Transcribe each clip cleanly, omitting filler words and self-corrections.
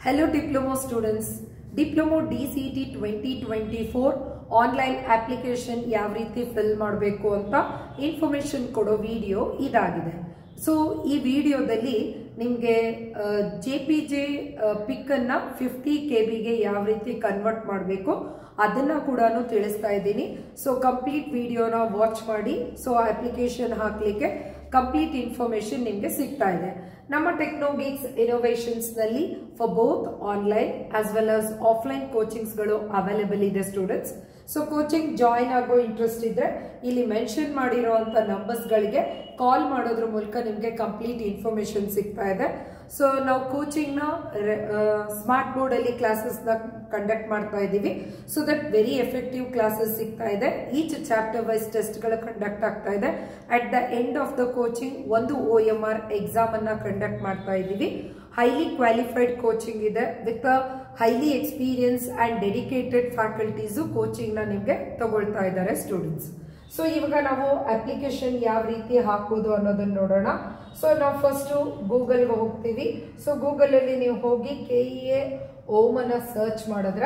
Hello Diploma students, Diploma DCT 2024 online application ಯಾವ ರೀತಿ fill ಮಾಡಬೇಕು ಅಂತ ಇನ್ಫಾರ್ಮೇಶನ್ ಕೊಡೋ ವಿಡಿಯೋ ಇದಾಗಿದೆ. ಸೊ ಈ ವಿಡಿಯೋದಲ್ಲಿ ನಿಮಗೆ JPG ಪಿಕ್ ಅನ್ನ 50 KB ಗೆ ಯಾವ ರೀತಿ ಕನ್ವರ್ಟ್ ಮಾಡಬೇಕು ಅದನ್ನ ಕೂಡ ತಿಳಿಸ್ತಾ ಇದ್ದೀನಿ. ಸೊ ಕಂಪ್ಲೀಟ್ ವಿಡಿಯೋನ ವಾಚ್ ಮಾಡಿ. ಸೊ ಅಪ್ಲಿಕೇಶನ್ ಹಾಕ್ಲಿಕ್ಕೆ ಕಂಪ್ಲೀಟ್ ಇನ್ಫಾರ್ಮೇಶನ್ ನಿಮಗೆ ಸಿಗ್ತಾ ಇದೆ. ನಮ್ಮ ಟೆಕ್ನೋಗಿಕ್ಸ್ ಇನೋವೇಷನ್ಸ್ ನಲ್ಲಿ for both online as well as offline coachings ಗಳು ಅವೈಲೇಬಲ್ ಇದೆ ಸ್ಟೂಡೆಂಟ್ಸ್. ಸೊ ಕೋಚಿಂಗ್ ಜಾಯಿನ್ ಆಗೋ ಇಂಟ್ರೆಸ್ಟ್ ಇದ್ರೆ ಇಲ್ಲಿ ಮೆನ್ಷನ್ ಮಾಡಿರುವಂತ ನಂಬರ್ಸ್ ಗಳಿಗೆ ಕಾಲ್ ಮಾಡೋದ್ರ ಮೂಲಕ ನಿಮಗೆ ಕಂಪ್ಲೀಟ್ ಇನ್ಫಾರ್ಮೇಶನ್ ಸಿಗ್ತಾ ಇದೆ. ಸೊ ನಾವು ಕೋಚಿಂಗ್ ನ ಸ್ಮಾರ್ಟ್ ಬೋರ್ಡ್ ಅಲ್ಲಿ ಕ್ಲಾಸಸ್ ನ ಕಂಡಕ್ಟ್ ಮಾಡ್ತಾ ಇದ್ದೀವಿ. So that very effective classes ಸಿಗ್ತಾ ಇದೆ. ಈಚ್ ಚಾಪ್ಟರ್ ವೈಸ್ ಟೆಸ್ಟ್ ಗಳು ಕಂಡಕ್ಟ್ ಆಗ್ತಾ ಇದೆ. At the end of the coaching ಒಂದು OMR ಎಕ್ಸಾಮ್ ಅನ್ನ ಕಂಡಕ್ಟ್ ಮಾಡ್ತಾ ಇದ್ದೀವಿ. ಹೈಲಿ ಕ್ವಾಲಿಫೈಡ್ ಕೋಚಿಂಗ್ ಇದೆ with highly experience and dedicated faculties coaching ನ ನಿಮ್ಗೆ ತಗೊಳ್ತಾ ಇದ್ದಾರೆ ಸ್ಟೂಡೆಂಟ್ಸ್. ಸೊ ಇವಾಗ ನಾವು ಅಪ್ಲಿಕೇಶನ್ ಯಾವ ರೀತಿ ಹಾಕೋದು ಅನ್ನೋದನ್ನ ನೋಡೋಣ. ಸೊ ನಾವು ಫಸ್ಟ್ ಗೂಗಲ್ಗೆ ಹೋಗ್ತೀವಿ. ಸೊ ಗೂಗಲ್ ಅಲ್ಲಿ ನೀವು ಹೋಗಿ KEA ಓಮ್ ಅನ್ನ ಸರ್ಚ್ ಮಾಡಿದ್ರ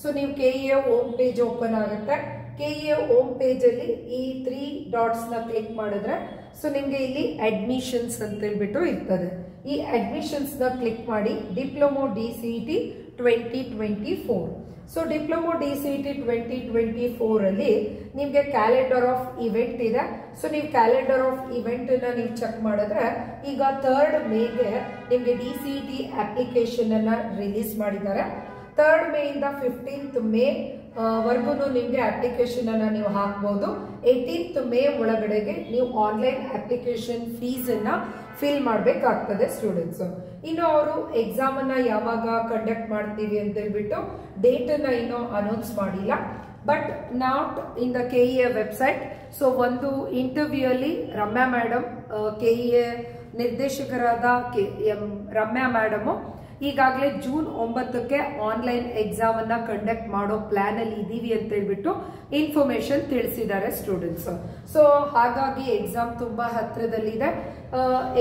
ಸೊ ನೀವು KEA ಓಮ್ ಪೇಜ್ ಓಪನ್ ಆಗುತ್ತೆ. KEA ಓಮ್ ಪೇಜ್ ಅಲ್ಲಿ ಈ 3 ಡಾಟ್ಸ್ ನ ಕ್ಲಿಕ್ ಮಾಡಿದ್ರೆ ಸೊ ನಿಮ್ಗೆ ಇಲ್ಲಿ ಅಡ್ಮಿಷನ್ಸ್ ಅಂತ ಹೇಳ್ಬಿಟ್ಟು ಇರ್ತದೆ. ಈ ಅಡ್ಮಿಷನ್ಸ್ ನ ಕ್ಲಿಕ್ ಮಾಡಿ diploma DCET 2024. So diploma DCET 2024 ಅಲ್ಲಿ ನಿಮ್ಗೆ ಕ್ಯಾಲೆಂಡರ್ ಆಫ್ ಇವೆಂಟ್ ಇದೆ. ಸೊ ನೀವು ಕ್ಯಾಲೆಂಡರ್ ಆಫ್ ಇವೆಂಟ್ ನ ನೀವು ಚೆಕ್ ಮಾಡಿದ್ರೆ ಈಗ 3rd ಮೇಗೆ ನಿಮ್ಗೆ DCET ಅಪ್ಲಿಕೇಶನ್ ಅನ್ನ ರಿಲೀಸ್ ಮಾಡಿದ್ದಾರೆ. 3rd ಮೇ ಇಂದ 15th ಮೇ ವರ್ಗು ನಿಮ್ಗೆ ಅಪ್ಲಿಕೇಶನ್ ಅನ್ನ ನೀವು ಹಾಕಬಹುದು. 18th ಮೇ ಒಳಗಡೆಗೆ ನೀವು ಆನ್ಲೈನ್ ಅಪ್ಲಿಕೇಶನ್ ಫೀಸ್ ಅನ್ನ ಫಿಲ್ ಮಾಡಬೇಕಾಗ್ತದೆ ಸ್ಟೂಡೆಂಟ್ಸ್. ಇನ್ನು ಅವರು ಎಕ್ಸಾಮ್ ಅನ್ನ ಯಾವಾಗ ಕಂಡಕ್ಟ್ ಮಾಡ್ತೀವಿ ಅಂತ ಹೇಳ್ಬಿಟ್ಟು ಡೇಟ್ ಅನ್ನ ಇನ್ನೂ ಅನೌನ್ಸ್ ಮಾಡಿಲ್ಲ. But not in the KEA website. So ಒಂದು ಇಂಟರ್ವ್ಯೂ ಅಲ್ಲಿ ರಮ್ಯಾ ಮೇಡಮ್ KEA ನಿರ್ದೇಶಕರಾದ ರಮ್ಯಾ ಮೇಡಮ್ ಈಗಾಗಲೇ ಜೂನ್ 9ಕ್ಕೆ ಆನ್ಲೈನ್ ಎಕ್ಸಾಮ್ ಅನ್ನ ಕಂಡಕ್ಟ್ ಮಾಡೋ ಪ್ಲಾನ್ ಅಲ್ಲಿ ಇದೀವಿ ಅಂತ ಹೇಳ್ಬಿಟ್ಟು ಇನ್ಫಾರ್ಮೇಶನ್ ತಿಳಿಸಿದ್ದಾರೆ ಸ್ಟೂಡೆಂಟ್ಸ್. ಸೊ ಹಾಗಾಗಿ ಎಕ್ಸಾಮ್ ತುಂಬಾ ಹತ್ರದಲ್ಲಿದೆ.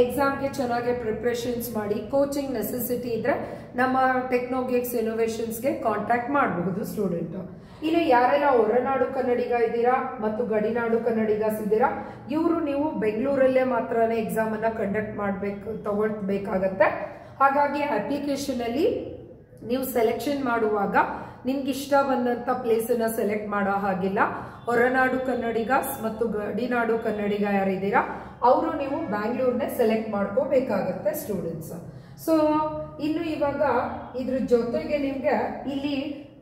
ಎಕ್ಸಾಮ್ಗೆ ಚೆನ್ನಾಗಿ ಪ್ರಿಪರೇಷನ್ಸ್ ಮಾಡಿ. ಕೋಚಿಂಗ್ ನೆಸೆಸಿಟಿ ಇದ್ರೆ ನಮ್ಮ ಟೆಕ್ನೋಗಿಕ್ಸ್ ಇನೋವೇಷನ್ಸ್ಗೆ ಕಾಂಟ್ಯಾಕ್ಟ್ ಮಾಡಬಹುದು ಸ್ಟೂಡೆಂಟ್. ಇನ್ನು ಯಾರೆಲ್ಲ ಹೊರನಾಡು ಕನ್ನಡಿಗ ಇದ್ದೀರಾ ಮತ್ತು ಗಡಿನಾಡು ಕನ್ನಡಿಗಸ್ ಇದ್ದೀರಾ ಇವರು ನೀವು ಬೆಂಗಳೂರಲ್ಲೇ ಮಾತ್ರನೇ ಎಕ್ಸಾಮ್ ಅನ್ನ ಕಂಡಕ್ಟ್ ತಗೊಳ್ಬೇಕಾಗತ್ತೆ. ಹಾಗಾಗಿ ಅಪ್ಲಿಕೇಶನ್ ಅಲ್ಲಿ ನೀವು ಸೆಲೆಕ್ಷನ್ ಮಾಡುವಾಗ ನಿಮ್ಗೆ ಇಷ್ಟ ಬಂದಂತ ಪ್ಲೇಸ್ ಅನ್ನ ಸೆಲೆಕ್ಟ್ ಮಾಡೋ ಹಾಗಿಲ್ಲ. ಹೊರನಾಡು ಕನ್ನಡಿಗಸ್ ಮತ್ತು ಗಡಿನಾಡು ಕನ್ನಡಿಗ ಯಾರಿದ್ದೀರಾ ಅವರು ನೀವು ಬ್ಯಾಂಗ್ಳೂರ್ನೇ ಸೆಲೆಕ್ಟ್ ಮಾಡ್ಕೋಬೇಕಾಗತ್ತೆ ಸ್ಟೂಡೆಂಟ್ಸ್. ಸೊ ಇನ್ನು ಇವಾಗ ಇದ್ರ ಜೊತೆಗೆ ನಿಮ್ಗೆ ಇಲ್ಲಿ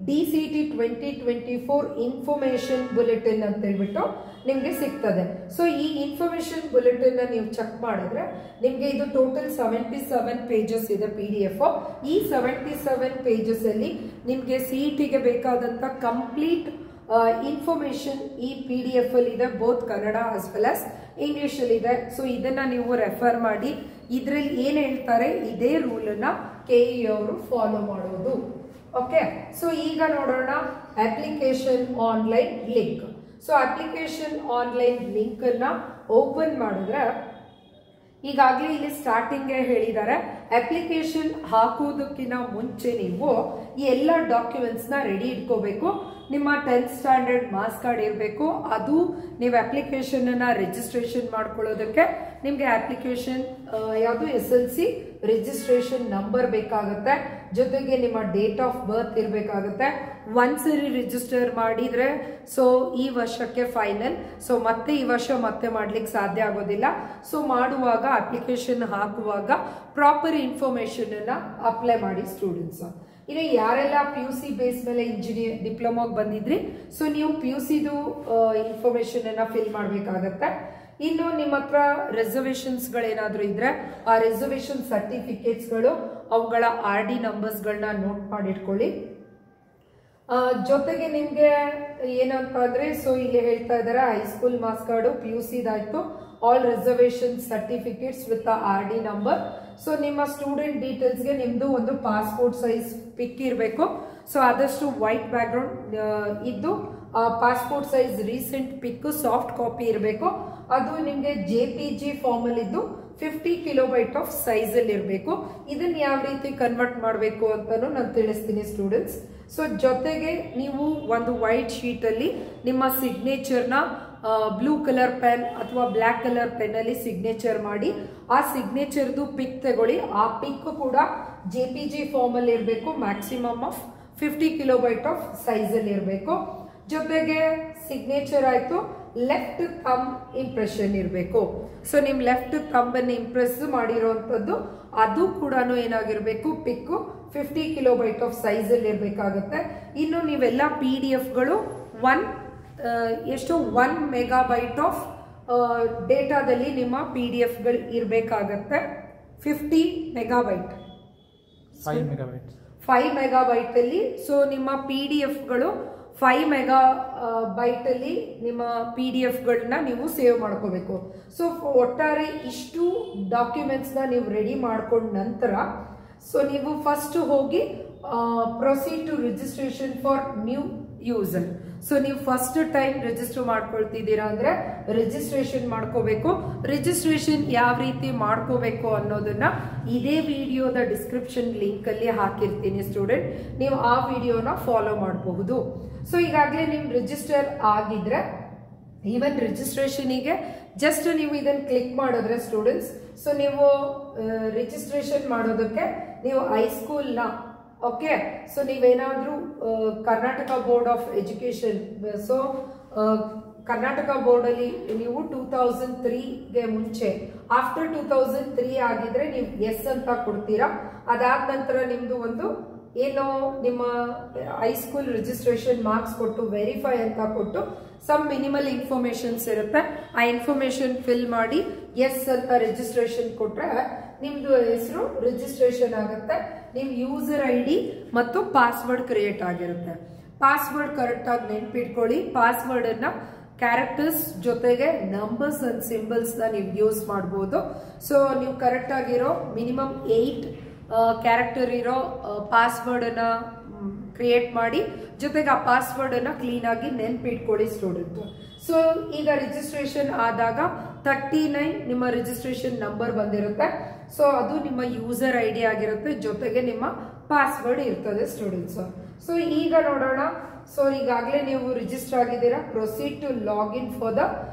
DCET 2024 ಇನ್ಫಾರ್ಮೇಶನ್ ಬುಲೆಟಿನ್ ಅಂತ ಹೇಳ್ಬಿಟ್ಟು ನಿಮ್ಗೆ ಸಿಗ್ತದೆ. ಸೊ ಈ ಇನ್ಫಾರ್ಮೇಶನ್ ಬುಲೆಟಿನ್ ನೀವು ಚೆಕ್ ಮಾಡಿದ್ರೆ ನಿಮ್ಗೆ ಇದು ಟೋಟಲ್ 77 ಪೇಜಸ್ ಇದೆ PDF. ಈ 77 ಪೇಜಸ್ ಅಲ್ಲಿ ನಿಮ್ಗೆ CETಗೆ ಬೇಕಾದಂತ ಕಂಪ್ಲೀಟ್ ಇನ್ಫಾರ್ಮೇಶನ್ ಈ PDF ಅಲ್ಲಿ ಇದೆ. Both Kannada as well as English ಅಲ್ಲಿ ಇದೆ. ಸೊ ಇದನ್ನ ನೀವು ರೆಫರ್ ಮಾಡಿ. ಇದ್ರಲ್ಲಿ ಏನ್ ಹೇಳ್ತಾರೆ ಇದೇ ರೂಲ್ ಅನ್ನ KEA ಅವರು ಫಾಲೋ ಮಾಡೋದು. ಓಕೆ, ಸೊ ಈಗ ನೋಡೋಣ application online link. So application online link ಅನ್ನ ಓಪನ್ ಮಾಡಿದ್ರೆ ಈಗಾಗಲೇ ಇಲ್ಲಿ ಸ್ಟಾರ್ಟಿಂಗ್ ಹೇಳಿದ್ದಾರೆ ಅಪ್ಲಿಕೇಶನ್ ಹಾಕುವುದಕ್ಕಿಂತ ಮುಂಚೆ ನೀವು ಈ ಎಲ್ಲ ಡಾಕ್ಯುಮೆಂಟ್ಸ್ ನ ರೆಡಿ ಇಟ್ಕೋಬೇಕು. ನಿಮ್ಮ 10th ಸ್ಟ್ಯಾಂಡರ್ಡ್ ಮಾರ್ಕ್ಸ್ ಕಾರ್ಡ್ ಇರಬೇಕು. ಅದು ನೀವು ಅಪ್ಲಿಕೇಶನ್ ಅನ್ನ ರಿಜಿಸ್ಟ್ರೇಷನ್ ಮಾಡ್ಕೊಳ್ಳೋದಕ್ಕೆ ನಿಮ್ಗೆ ಅಪ್ಲಿಕೇಶನ್ ಯಾವುದು SLC ರಿಜಿಸ್ಟ್ರೇಷನ್ ನಂಬರ್ ಬೇಕಾಗುತ್ತೆ. ಜೊತೆಗೆ ನಿಮ್ಮ ಡೇಟ್ ಆಫ್ ಬರ್ತ್ ಇರಬೇಕಾಗುತ್ತೆ. ಒಂದ್ಸರಿ ರಿಜಿಸ್ಟರ್ ಮಾಡಿದ್ರೆ ಸೊ ಈ ವರ್ಷಕ್ಕೆ ಫೈನಲ್. ಸೊ ಮತ್ತೆ ಈ ವರ್ಷ ಮತ್ತೆ ಮಾಡ್ಲಿಕ್ಕೆ ಸಾಧ್ಯ ಆಗೋದಿಲ್ಲ. ಸೊ ಮಾಡುವಾಗ ಅಪ್ಲಿಕೇಶನ್ ಹಾಕುವಾಗ ಪ್ರಾಪರ್ ಇನ್ಫಾರ್ಮೇಶನ್ ಅನ್ನ ಅಪ್ಲೈ ಮಾಡಿ ಸ್ಟೂಡೆಂಟ್ಸ್. ಇನ್ನು ಯಾರೆಲ್ಲ PUC ಬೇಸ್ ಮೇಲೆ ಇಂಜಿನಿಯರ್ ಡಿಪ್ಲೊಮಾಗ್ ಬಂದಿದ್ರಿ ಸೊ ನೀವು PUCದು ಇನ್ಫಾರ್ಮೇಶನ್ ಅನ್ನ ಫಿಲ್ ಮಾಡ್ಬೇಕಾಗತ್ತೆ. ಇನ್ನು ನಿಮ್ಮ ಹತ್ರ ರಿಸರ್ವೇಶನ್ಸ್ ಗಳೇನಾದ್ರೂ ಇದ್ರೆ ಆ ರಿಸರ್ವೇಶನ್ ಸರ್ಟಿಫಿಕೇಟ್ಸ್ ಗಳು ಅವುಗಳ RD ನಂಬರ್ಸ್ ಗಳನ್ನ ನೋಟ್ ಮಾಡಿಟ್ಕೊಳ್ಳಿ. ಜೊತೆಗೆ ನಿಮ್ಗೆ ಏನಂತ ಅಂದ್ರೆ ಸೊ ಇಲ್ಲಿ ಹೇಳ್ತಾ ಇದಾರೆ ಹೈಸ್ಕೂಲ್ ಮಾರ್ಕ್ಸ್ ಕಾರ್ಡು PUCದಾಯ್ತು. All reservation certificates with RD number. So ನಿಮ್ಮ ಸ್ಟೂಡೆಂಟ್ ಡೀಟೇಲ್ಸ್ಗೆ ನಿಮ್ದು ಒಂದು ಪಾಸ್ಪೋರ್ಟ್ ಸೈಜ್ ಪಿಕ್ ಇರಬೇಕು. ಸೊ ಆದಷ್ಟು ವೈಟ್ ಬ್ಯಾಕ್ ಗ್ರೌಂಡ್ ಇದ್ದು passport size recent pic soft copy ಇರಬೇಕು. ಅದು ನಿಮ್ಗೆ JPG ಫಾರ್ಮ್ ಅಲ್ಲಿ ಇದ್ದು 50 ಕಿಲೋಬೈಟ್ ಆಫ್ ಸೈಜ್ ಅಲ್ಲಿ ಇರಬೇಕು. ಇದನ್ನ ಯಾವ ರೀತಿ ಕನ್ವರ್ಟ್ ಮಾಡಬೇಕು ಅಂತಾನು ನಾನು ತಿಳಿಸ್ತೀನಿ ಸ್ಟೂಡೆಂಟ್ಸ್. ಸೊ ಜೊತೆಗೆ ನೀವು ಒಂದು ವೈಟ್ ಶೀಟ್ ಅಲ್ಲಿ ನಿಮ್ಮ ಸಿಗ್ನೇಚರ್ ನ ಬ್ಲೂ ಕಲರ್ ಪೆನ್ ಅಥವಾ ಬ್ಲಾಕ್ ಕಲರ್ ಪೆನ್ ಅಲ್ಲಿ ಸಿಗ್ನೇಚರ್ ಮಾಡಿ ಆ ಸಿಗ್ನೇಚರ್ದು ಪಿಕ್ ತಗೊಳ್ಳಿ. ಆ ಪಿಕ್ ಕೂಡ JPG ಫಾರ್ಮ್ ಅಲ್ಲಿ ಇರಬೇಕು. Maximum of 50 kilobyte of size ಅಲ್ಲಿ ಇರಬೇಕು. ಜೊತೆಗೆ ಸಿಗ್ನೇಚರ್ ಆಯ್ತು, ಲೆಫ್ಟ್ ಥಂಬ್ ಇಂಪ್ರೆಷನ್ ಇರಬೇಕು. ಸೊ ನಿಮ್ ಲೆಫ್ಟ್ ಥಂಬ್ ಅನ್ನು ಇಂಪ್ರೆಸ್ ಮಾಡಿರುವಂತದ್ದು ಅದು ಕೂಡ ಏನಾಗಿರ್ಬೇಕು, ಪಿಕ್ 50 ಕಿಲೋಬೈಟ್ ಆಫ್ ಸೈಜ್ ಅಲ್ಲಿ ಇರಬೇಕಾಗುತ್ತೆ. ಇನ್ನು ನೀವೆಲ್ಲ PDF ಗಳು 1 ಮೆಗಾಬೈಟ್ ಆಫ್ ಡೇಟಾದಲ್ಲಿ ನಿಮ್ಮ PDF ಗಳು ಇರಬೇಕಾಗತ್ತೆ. 50 ಮೆಗಾಬೈಟ್ 5 ಮೆಗಾಬೈಟ್ ಅಲ್ಲಿ. ಸೊ ನಿಮ್ಮ PDF ಗಳು 5 ಮೆಗಾಬೈಟ್ ಅಲ್ಲಿ ನಿಮ್ಮ PDF ಗಳನ್ನ ನೀವು ಸೇವ್ ಮಾಡ್ಕೋಬೇಕು. ಸೊ ಒಟ್ಟಾರೆ ಇಷ್ಟು ಡಾಕ್ಯುಮೆಂಟ್ಸ್ ನ ನೀವು ರೆಡಿ ಮಾಡ್ಕೊಂಡ ನಂತರ ಸೊ ನೀವು ಫಸ್ಟ್ ಹೋಗಿ proceed to registration for new user. So ನೀವು ಫಸ್ಟ್ ಟೈಮ್ ರಿಜಿಸ್ಟರ್ ಮಾಡ್ಕೊಳ್ತಿದ್ದೀರಾ ಅಂದ್ರೆ ರಿಜಿಸ್ಟ್ರೇಷನ್ ಮಾಡ್ಕೋಬೇಕು. ರಿಜಿಸ್ಟ್ರೇಷನ್ ಯಾವ ರೀತಿ ಮಾಡ್ಕೋಬೇಕು ಅನ್ನೋದನ್ನ ಇದೇ ವಿಡಿಯೋದ ಡಿಸ್ಕ್ರಿಪ್ಷನ್ ಲಿಂಕ್ ಅಲ್ಲಿ ಹಾಕಿರ್ತೀನಿ ಸ್ಟೂಡೆಂಟ್, ನೀವು ಆ ವಿಡಿಯೋನ ಫಾಲೋ ಮಾಡಬಹುದು. ಸೊ ಈಗಾಗಲೇ ನಿಮ್ ರಿಜಿಸ್ಟರ್ ಆಗಿದ್ರೆ ಈವನ್ ರಿಜಿಸ್ಟ್ರೇಷನ್ಗೆ ಜಸ್ಟ್ ನೀವು ಇದನ್ನ ಕ್ಲಿಕ್ ಮಾಡಿದ್ರೆ ಸ್ಟೂಡೆಂಟ್ಸ್, ಸೊ ನೀವು ರಿಜಿಸ್ಟ್ರೇಷನ್ ಮಾಡೋದಕ್ಕೆ ನೀವು ಹೈಸ್ಕೂಲ್ನ ಓಕೆ, ಸೊ ನೀವೇನಾದ್ರೂ Karnataka board of education, so Karnataka board ಅಲ್ಲಿ ನೀವು 2003ಗೆ ಮುಂಚೆ ಆಫ್ಟರ್ 2003 ಆಗಿದ್ರೆ ನೀವು ಎಸ್ ಅಂತ ಕೊಡ್ತೀರಾ. ಅದಾದ ನಂತರ ನಿಮ್ದು ಒಂದು ಏನು ನಿಮ್ಮ ಹೈಸ್ಕೂಲ್ ರಿಜಿಸ್ಟ್ರೇಷನ್ ಮಾರ್ಕ್ಸ್ ಕೊಟ್ಟು ವೆರಿಫೈ ಅಂತ ಕೊಟ್ಟು ಸಮ್ ಮಿನಿಮಲ್ ಇನ್ಫಾರ್ಮೇಶನ್ಸ್ ಇರುತ್ತೆ. ಆ ಇನ್ಫಾರ್ಮೇಶನ್ ಫಿಲ್ ಮಾಡಿ ಎಸ್ ಅಂತ ರಿಜಿಸ್ಟ್ರೇಷನ್ ಕೊಟ್ರೆ ನಿಮ್ದು ಹೆಸರು ರಿಜಿಸ್ಟ್ರೇಷನ್ ಆಗುತ್ತೆ. ನಿಮ್ ಯೂಸರ್ ID ಮತ್ತು ಪಾಸ್ವರ್ಡ್ ಕ್ರಿಯೇಟ್ ಆಗಿರುತ್ತೆ. ಪಾಸ್ವರ್ಡ್ ಕರೆಕ್ಟ್ ಆಗಿ ನೆನ್ಪಿಟ್ಕೊಳ್ಳಿ. ಪಾಸ್ವರ್ಡ್ ಅನ್ನ ಕ್ಯಾರೆಕ್ಟರ್ಸ್ ಜೊತೆಗೆ ನಂಬರ್ಸ್ ಅಂಡ್ ಸಿಂಬಲ್ಸ್ ನ ನೀವು ಯೂಸ್ ಮಾಡಬಹುದು. ಸೊ ನೀವು ಕರೆಕ್ಟ್ ಆಗಿರೋ ಮಿನಿಮಮ್ 8 ಕ್ಯಾರೆಕ್ಟರ್ ಇರೋ ಪಾಸ್ವರ್ಡ್ ಅನ್ನ ಕ್ರಿಯೇಟ್ ಮಾಡಿ, ಜೊತೆಗೆ ಆ ಪಾಸ್ವರ್ಡ್ ಅನ್ನ ಕ್ಲೀನ್ ಆಗಿ ನೆನ್ಪಿಟ್ಕೊಳ್ಳಿ ಸ್ಟೂಡೆಂಟ್. ಸೊ ಈಗ ರಿಜಿಸ್ಟ್ರೇಷನ್ ಆದಾಗ 39 ನಿಮ್ಮ ರಿಜಿಸ್ಟ್ರೇಷನ್ ನಂಬರ್ ಬಂದಿರುತ್ತೆ. ಸೊ ಅದು ನಿಮ್ಮ ಯೂಸರ್ ID ಆಗಿರುತ್ತೆ, ಜೊತೆಗೆ ನಿಮ್ಮ ಪಾಸ್ವರ್ಡ್ ಇರ್ತದೆ ಸ್ಟೂಡೆಂಟ್ಸ್. ಸೊ ಈಗ ನೋಡೋಣ. ಸೊ ಈಗಾಗಲೇ ನೀವು ರಿಜಿಸ್ಟರ್ ಆಗಿದ್ದೀರಾ. Proceed to login for the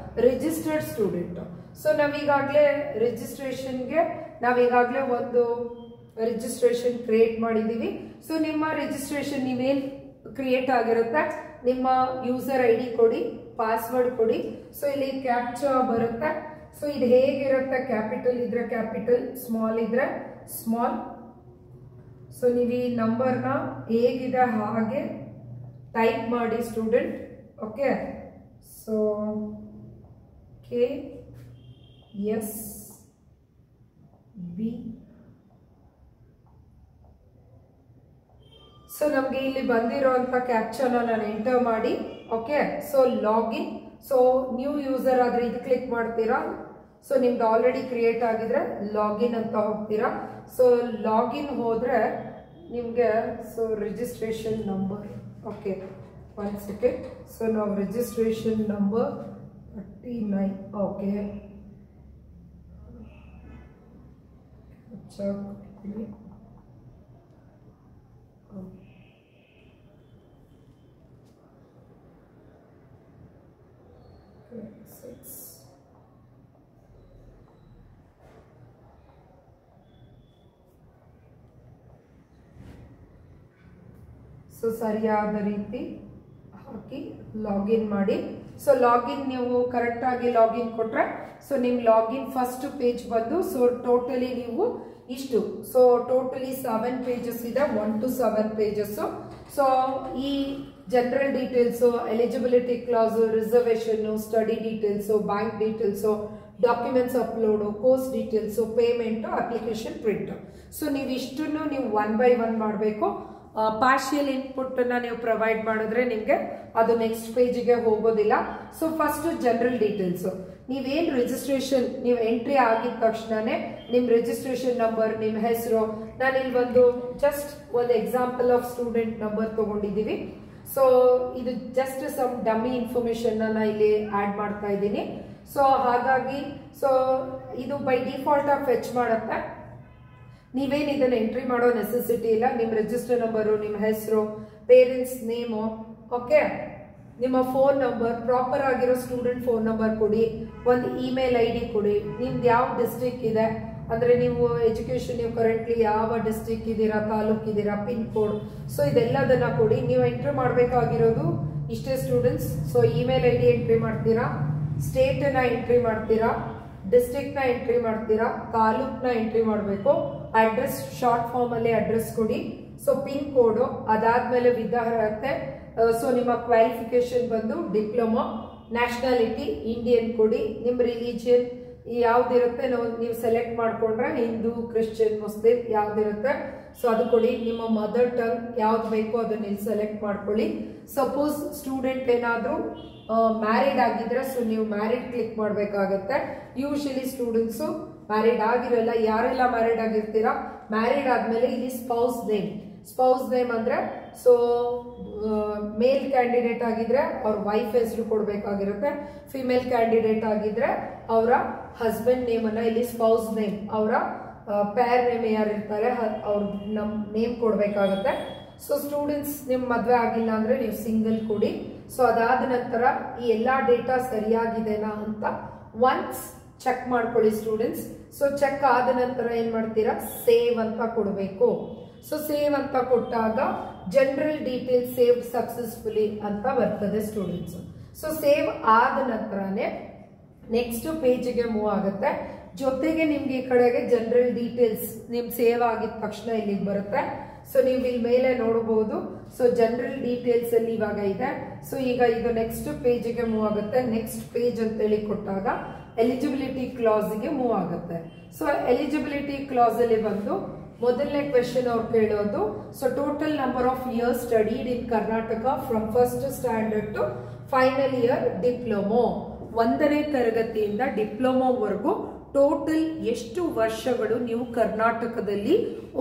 registered student. So ನಾವೀಗಾಗಲೇ ರಿಜಿಸ್ಟ್ರೇಷನ್ಗೆ ನಾವೀಗಾಗಲೇ ಒಂದು ರಿಜಿಸ್ಟ್ರೇಷನ್ ಕ್ರಿಯೇಟ್ ಮಾಡಿದೀವಿ. ಸೊ ನಿಮ್ಮ ರಿಜಿಸ್ಟ್ರೇಷನ್ ನೀವೇನ್ ಕ್ರಿಯೇಟ್ ಆಗಿರುತ್ತೆ, ನಿಮ್ಮ ಯೂಸರ್ ID ಕೊಡಿ, ಪಾಸ್ವರ್ಡ್ ಕೊಡಿ. ಸೊ ಇಲ್ಲಿ ಕ್ಯಾಪ್ಚಾ ಬರುತ್ತೆ. ಸೊ ಇದು ಹೇಗಿರುತ್ತೆ, ಕ್ಯಾಪಿಟಲ್ ಇದ್ರೆ ಕ್ಯಾಪಿಟಲ್, ಸ್ಮಾಲ್ ಇದ್ರೆ ಸ್ಮಾಲ್. ಸೊ ನೀವು ಈ ನಂಬರ್ನ ಹೇಗಿದೆ ಹಾಗೆ ಟೈಪ್ ಮಾಡಿ student. Okay, so KSB. So ನಮ್ಗೆ ಇಲ್ಲಿ ಬಂದಿರೋಂಥ ಕ್ಯಾಪ್ಚರ್ನ ನಾನು ಎಂಟರ್ ಮಾಡಿ okay. So login. So new user ಆದ್ರೆ ಇದು ಕ್ಲಿಕ್ ಮಾಡ್ತೀರಾ. ಸೊ ನಿಮ್ದು ಆಲ್ರೆಡಿ ಕ್ರಿಯೇಟ್ ಆಗಿದ್ರೆ ಲಾಗಿನ್ ಅಂತ ಹೋಗ್ತೀರಾ. ಸೊ ಲಾಗಿನ್ ಹೋದ್ರೆ ನಿಮ್ಗೆ so registration number okay 1 second. So ನಾವು ರಿಜಿಸ್ಟ್ರೇಷನ್ ನಂಬರ್ 39 ಓಕೆ ಸೊ ಸರಿಯಾದ ರೀತಿ ಹಾಕಿ ಲಾಗಿನ್ ಮಾಡಿ. ಸೊ ಲಾಗಿನ್ ನೀವು ಕರೆಕ್ಟ್ ಆಗಿ ಲಾಗಿನ್ ಕೊಟ್ರೆ ಸೊ ನಿಮ್ ಲಾಗಿನ್ ಫಸ್ಟ್ ಪೇಜ್ ಬಂದು ಸೊ ಟೋಟಲಿ ನೀವು ಇಷ್ಟು ಸೊ ಟೋಟಲಿ 7 ಪೇಜಸ್ ಇದೆ, 1 to 7 ಪೇಜಸ್. ಸೊ ಈ general details, eligibility class, reservation, study details, bank details, documents upload, course details, payment, application print. So ನೀವು ಇಷ್ಟನ್ನು ನೀವು 1 by 1 ಮಾಡಬೇಕು. ಪಾರ್ಷಿಯಲ್ ಇನ್ಪುಟ್ ನ ನೀವು ಪ್ರೊವೈಡ್ ಮಾಡಿದ್ರೆ ನಿಮ್ಗೆ ಅದು ನೆಕ್ಸ್ಟ್ ಪೇಜ್ಗೆ ಹೋಗೋದಿಲ್ಲ. ಸೊ ಫಸ್ಟ್ ಜನರಲ್ ಡೀಟೇಲ್ಸ್, ನೀವೇನ್ ರಿಜಿಸ್ಟ್ರೇಷನ್ ನೀವು ಎಂಟ್ರಿ ಆಗಿದ ತಕ್ಷಣನೇ ನಿಮ್ ರಿಜಿಸ್ಟ್ರೇಷನ್ ನಂಬರ್, ನಿಮ್ ಹೆಸರು, ನಾನು ಇಲ್ಲಿ ಒಂದು ಜಸ್ಟ್ ಒಂದು ಎಕ್ಸಾಂಪಲ್ ಆಫ್ ಸ್ಟೂಡೆಂಟ್ ನಂಬರ್ ತಗೊಂಡಿದೀವಿ. ಸೊ ಇದು ಜಸ್ಟ್ ಸಮ್ ಡಮ್ಮಿ ಇನ್ಫಾರ್ಮೇಶನ್ ನಾನು ಇಲ್ಲಿ ಆಡ್ ಮಾಡ್ತಾ ಇದ್ದೀನಿ. ಸೊ ಹಾಗಾಗಿ ಸೊ ಇದು ಬೈ ಡಿಫಾಲ್ಟ್ ಆಗಿ ಫೆಚ್ ಮಾಡುತ್ತೆ. ನೀವೇನು ಇದನ್ನ ಎಂಟ್ರಿ ಮಾಡೋ ನೆಸೆಸಿಟಿ ಇಲ್ಲ. ನಿಮ್ಮ ರಿಜಿಸ್ಟರ್ ನಂಬರು, ನಿಮ್ಮ ಹೆಸರು, ಪೇರೆಂಟ್ಸ್ ನೇಮು, ಓಕೆ, ನಿಮ್ಮ ಫೋನ್ ನಂಬರ್, ಪ್ರಾಪರ್ ಆಗಿರೋ ಸ್ಟೂಡೆಂಟ್ ಫೋನ್ ನಂಬರ್ ಕೊಡಿ, ಒಂದು ಇಮೇಲ್ ಐ ಡಿ ಕೊಡಿ, ನಿಮ್ದು ಯಾವ ಡಿಸ್ಟ್ರಿಕ್ಟ್ ಇದೆ ಅಂದರೆ ನೀವು ಎಜುಕೇಷನ್ ನೀವು ಕರೆಂಟ್ಲಿ ಯಾವ ಡಿಸ್ಟ್ರಿಕ್ಟ್ ಇದ್ದೀರಾ, ತಾಲೂಕ್ ಇದ್ದೀರಾ, ಪಿನ್ ಕೋಡ್, ಸೊ ಇದೆಲ್ಲದನ್ನ ಕೊಡಿ. ನೀವು ಎಂಟ್ರಿ ಮಾಡಬೇಕಾಗಿರೋದು ಇಷ್ಟೇ students. So email I D entry ಮಾಡ್ತೀರಾ, ಸ್ಟೇಟನ್ನ ಎಂಟ್ರಿ ಮಾಡ್ತೀರಾ, ಡಿಸ್ಟ್ರಿಕ್ಟ್ನ ಎಂಟ್ರಿ ಮಾಡ್ತೀರಾ, ತಾಲೂಕ್ನ ಎಂಟ್ರಿ ಮಾಡಬೇಕು, ಅಡ್ರೆಸ್ ಶಾರ್ಟ್ ಫಾರ್ಮ್ ಅಲ್ಲಿ ಅಡ್ರೆಸ್ ಕೊಡಿ, ಸೊ ಪಿನ್ ಕೋಡು, ಅದಾದ್ಮೇಲೆ ವಿದ್ಯಾರ್ಹತೆ, ಸೊ ನಿಮ್ಮ ಕ್ವಾಲಿಫಿಕೇಶನ್ ಬಂದು ಡಿಪ್ಲೊಮಾ, ನ್ಯಾಷನಾಲಿಟಿ ಇಂಡಿಯನ್ ಕೊಡಿ, ನಿಮ್ಮ ರಿಲಿಜಿಯನ್ ಯಾವ್ದಿರುತ್ತೆ ನೀವು ಸೆಲೆಕ್ಟ್ ಮಾಡ್ಕೊಂಡ್ರೆ ಹಿಂದೂ, ಕ್ರಿಶ್ಚಿಯನ್, ಮುಸ್ಲಿಂ ಯಾವ್ದಿರುತ್ತೆ ಸೊ ಅದು ಕೊಡಿ. ನಿಮ್ಮ ಮದರ್ ಟಂಗ್ ಯಾವ್ದು ಬೇಕೋ ಅದನ್ನ ಇಲ್ಲಿ ಸೆಲೆಕ್ಟ್ ಮಾಡ್ಕೊಳ್ಳಿ. ಸಪೋಸ್ ಸ್ಟೂಡೆಂಟ್ ಏನಾದರೂ ಮ್ಯಾರಿಡ್ ಆಗಿದ್ರೆ ಸೊ ನೀವು ಮ್ಯಾರಿಡ್ ಕ್ಲಿಕ್ ಮಾಡಬೇಕಾಗತ್ತೆ. ಯೂಶಲಿ ಸ್ಟೂಡೆಂಟ್ಸು ಮ್ಯಾರಿಡ್ ಆಗಿರಲ್ಲ. ಯಾರೆಲ್ಲ ಮ್ಯಾರಿಡ್ ಆಗಿರ್ತೀರಾ, ಮ್ಯಾರಿಡ್ ಆದ್ಮೇಲೆ ಇಲ್ಲಿ ಸ್ಪೌಸ್ ನೇಮ್ ಅಂದ್ರೆ ಸೊ ಮೇಲ್ ಕ್ಯಾಂಡಿಡೇಟ್ ಆಗಿದ್ರೆ ಅವ್ರ ವೈಫ್ ಹೆಸರು ಕೊಡ್ಬೇಕಾಗಿರುತ್ತೆ, ಫಿಮೇಲ್ ಕ್ಯಾಂಡಿಡೇಟ್ ಆಗಿದ್ರೆ ಅವರ ಹಸ್ಬೆಂಡ್ ನೇಮ್ ಅನ್ನ ಇಲ್ಲಿ ಸ್ಪೌಸ್ ನೇಮ್, ಅವರ ಪೇರ್ ನೇಮ್ ಯಾರು ಇರ್ತಾರೆ ಅವ್ರ ನೇಮ್ ಕೊಡ್ಬೇಕಾಗತ್ತೆ. ಸೊ ಸ್ಟೂಡೆಂಟ್ಸ್ ನಿಮ್ ಮದ್ವೆ ಆಗಿಲ್ಲ ಅಂದ್ರೆ ನೀವು ಸಿಂಗಲ್ ಕೊಡಿ. ಸೊ ಅದಾದ ನಂತರ ಈ ಎಲ್ಲಾ ಡೇಟಾ ಸರಿಯಾಗಿದೆನಾ ಅಂತ ಒನ್ಸ್ ಚೆಕ್ ಮಾಡ್ಕೊಳ್ಳಿ ಸ್ಟೂಡೆಂಟ್ಸ್. ಸೊ ಚೆಕ್ ಆದ ನಂತರ ಏನ್ ಮಾಡ್ತೀರಾ, ಸೇವ್ ಅಂತ ಕೊಡಬೇಕು. ಸೊ ಸೇವ್ ಅಂತ ಕೊಟ್ಟಾಗ ಜನರಲ್ ಡೀಟೇಲ್ಸ್ ಸೇವ್ ಸಕ್ಸಸ್ಫುಲಿ ಅಂತ ಬರ್ತದೆ ಸ್ಟೂಡೆಂಟ್ಸ್. ಸೊ ಸೇವ್ ಆದ ನಂತರನೇ ನೆಕ್ಸ್ಟ್ ಪೇಜ್ಗೆ ಮೂವ್ ಆಗುತ್ತೆ. ಜೊತೆಗೆ ನಿಮ್ಗೆ ಈ ಕಡೆಗೆ ಜನರಲ್ ಡೀಟೇಲ್ಸ್ ನಿಮ್ ಸೇವ್ ಆಗಿದ ತಕ್ಷಣ ಇಲ್ಲಿಗೆ ಬರುತ್ತೆ. ಸೊ ನೀವು ಇಲ್ಲಿ ಮೇಲೆ ನೋಡಬಹುದು. ಸೊ ಜನರಲ್ ಡೀಟೇಲ್ಸ್ ಅಲ್ಲಿ ಇವಾಗ ಇದೆ. ಸೊ ಈಗ ಇದು ನೆಕ್ಸ್ಟ್ ಪೇಜ್ಗೆ ಮೂವ್ ಆಗುತ್ತೆ. ನೆಕ್ಸ್ಟ್ ಪೇಜ್ ಅಂತ ಹೇಳಿ ಕೊಟ್ಟಾಗ ಎಲಿಜಿಬಿಲಿಟಿ ಕ್ಲಾಸ್ ಗೆ ಮೂವ್ ಆಗುತ್ತೆ. ಸೊ ಎಲಿಜಿಬಿಲಿಟಿ ಕ್ಲಾಸ್ ಅಲ್ಲಿ ಬಂದು ಮೊದಲನೇ ಕ್ವೆಶ್ಚನ್ ಅವ್ರು ಕೇಳೋದು, so total number of years studied in Karnataka from first standard to final year diploma. 1ನೇ ತರಗತಿಯಿಂದ ಡಿಪ್ಲೊಮೊವರೆಗೂ ಟೋಟಲ್ ಎಷ್ಟು ವರ್ಷಗಳು ನೀವು ಕರ್ನಾಟಕದಲ್ಲಿ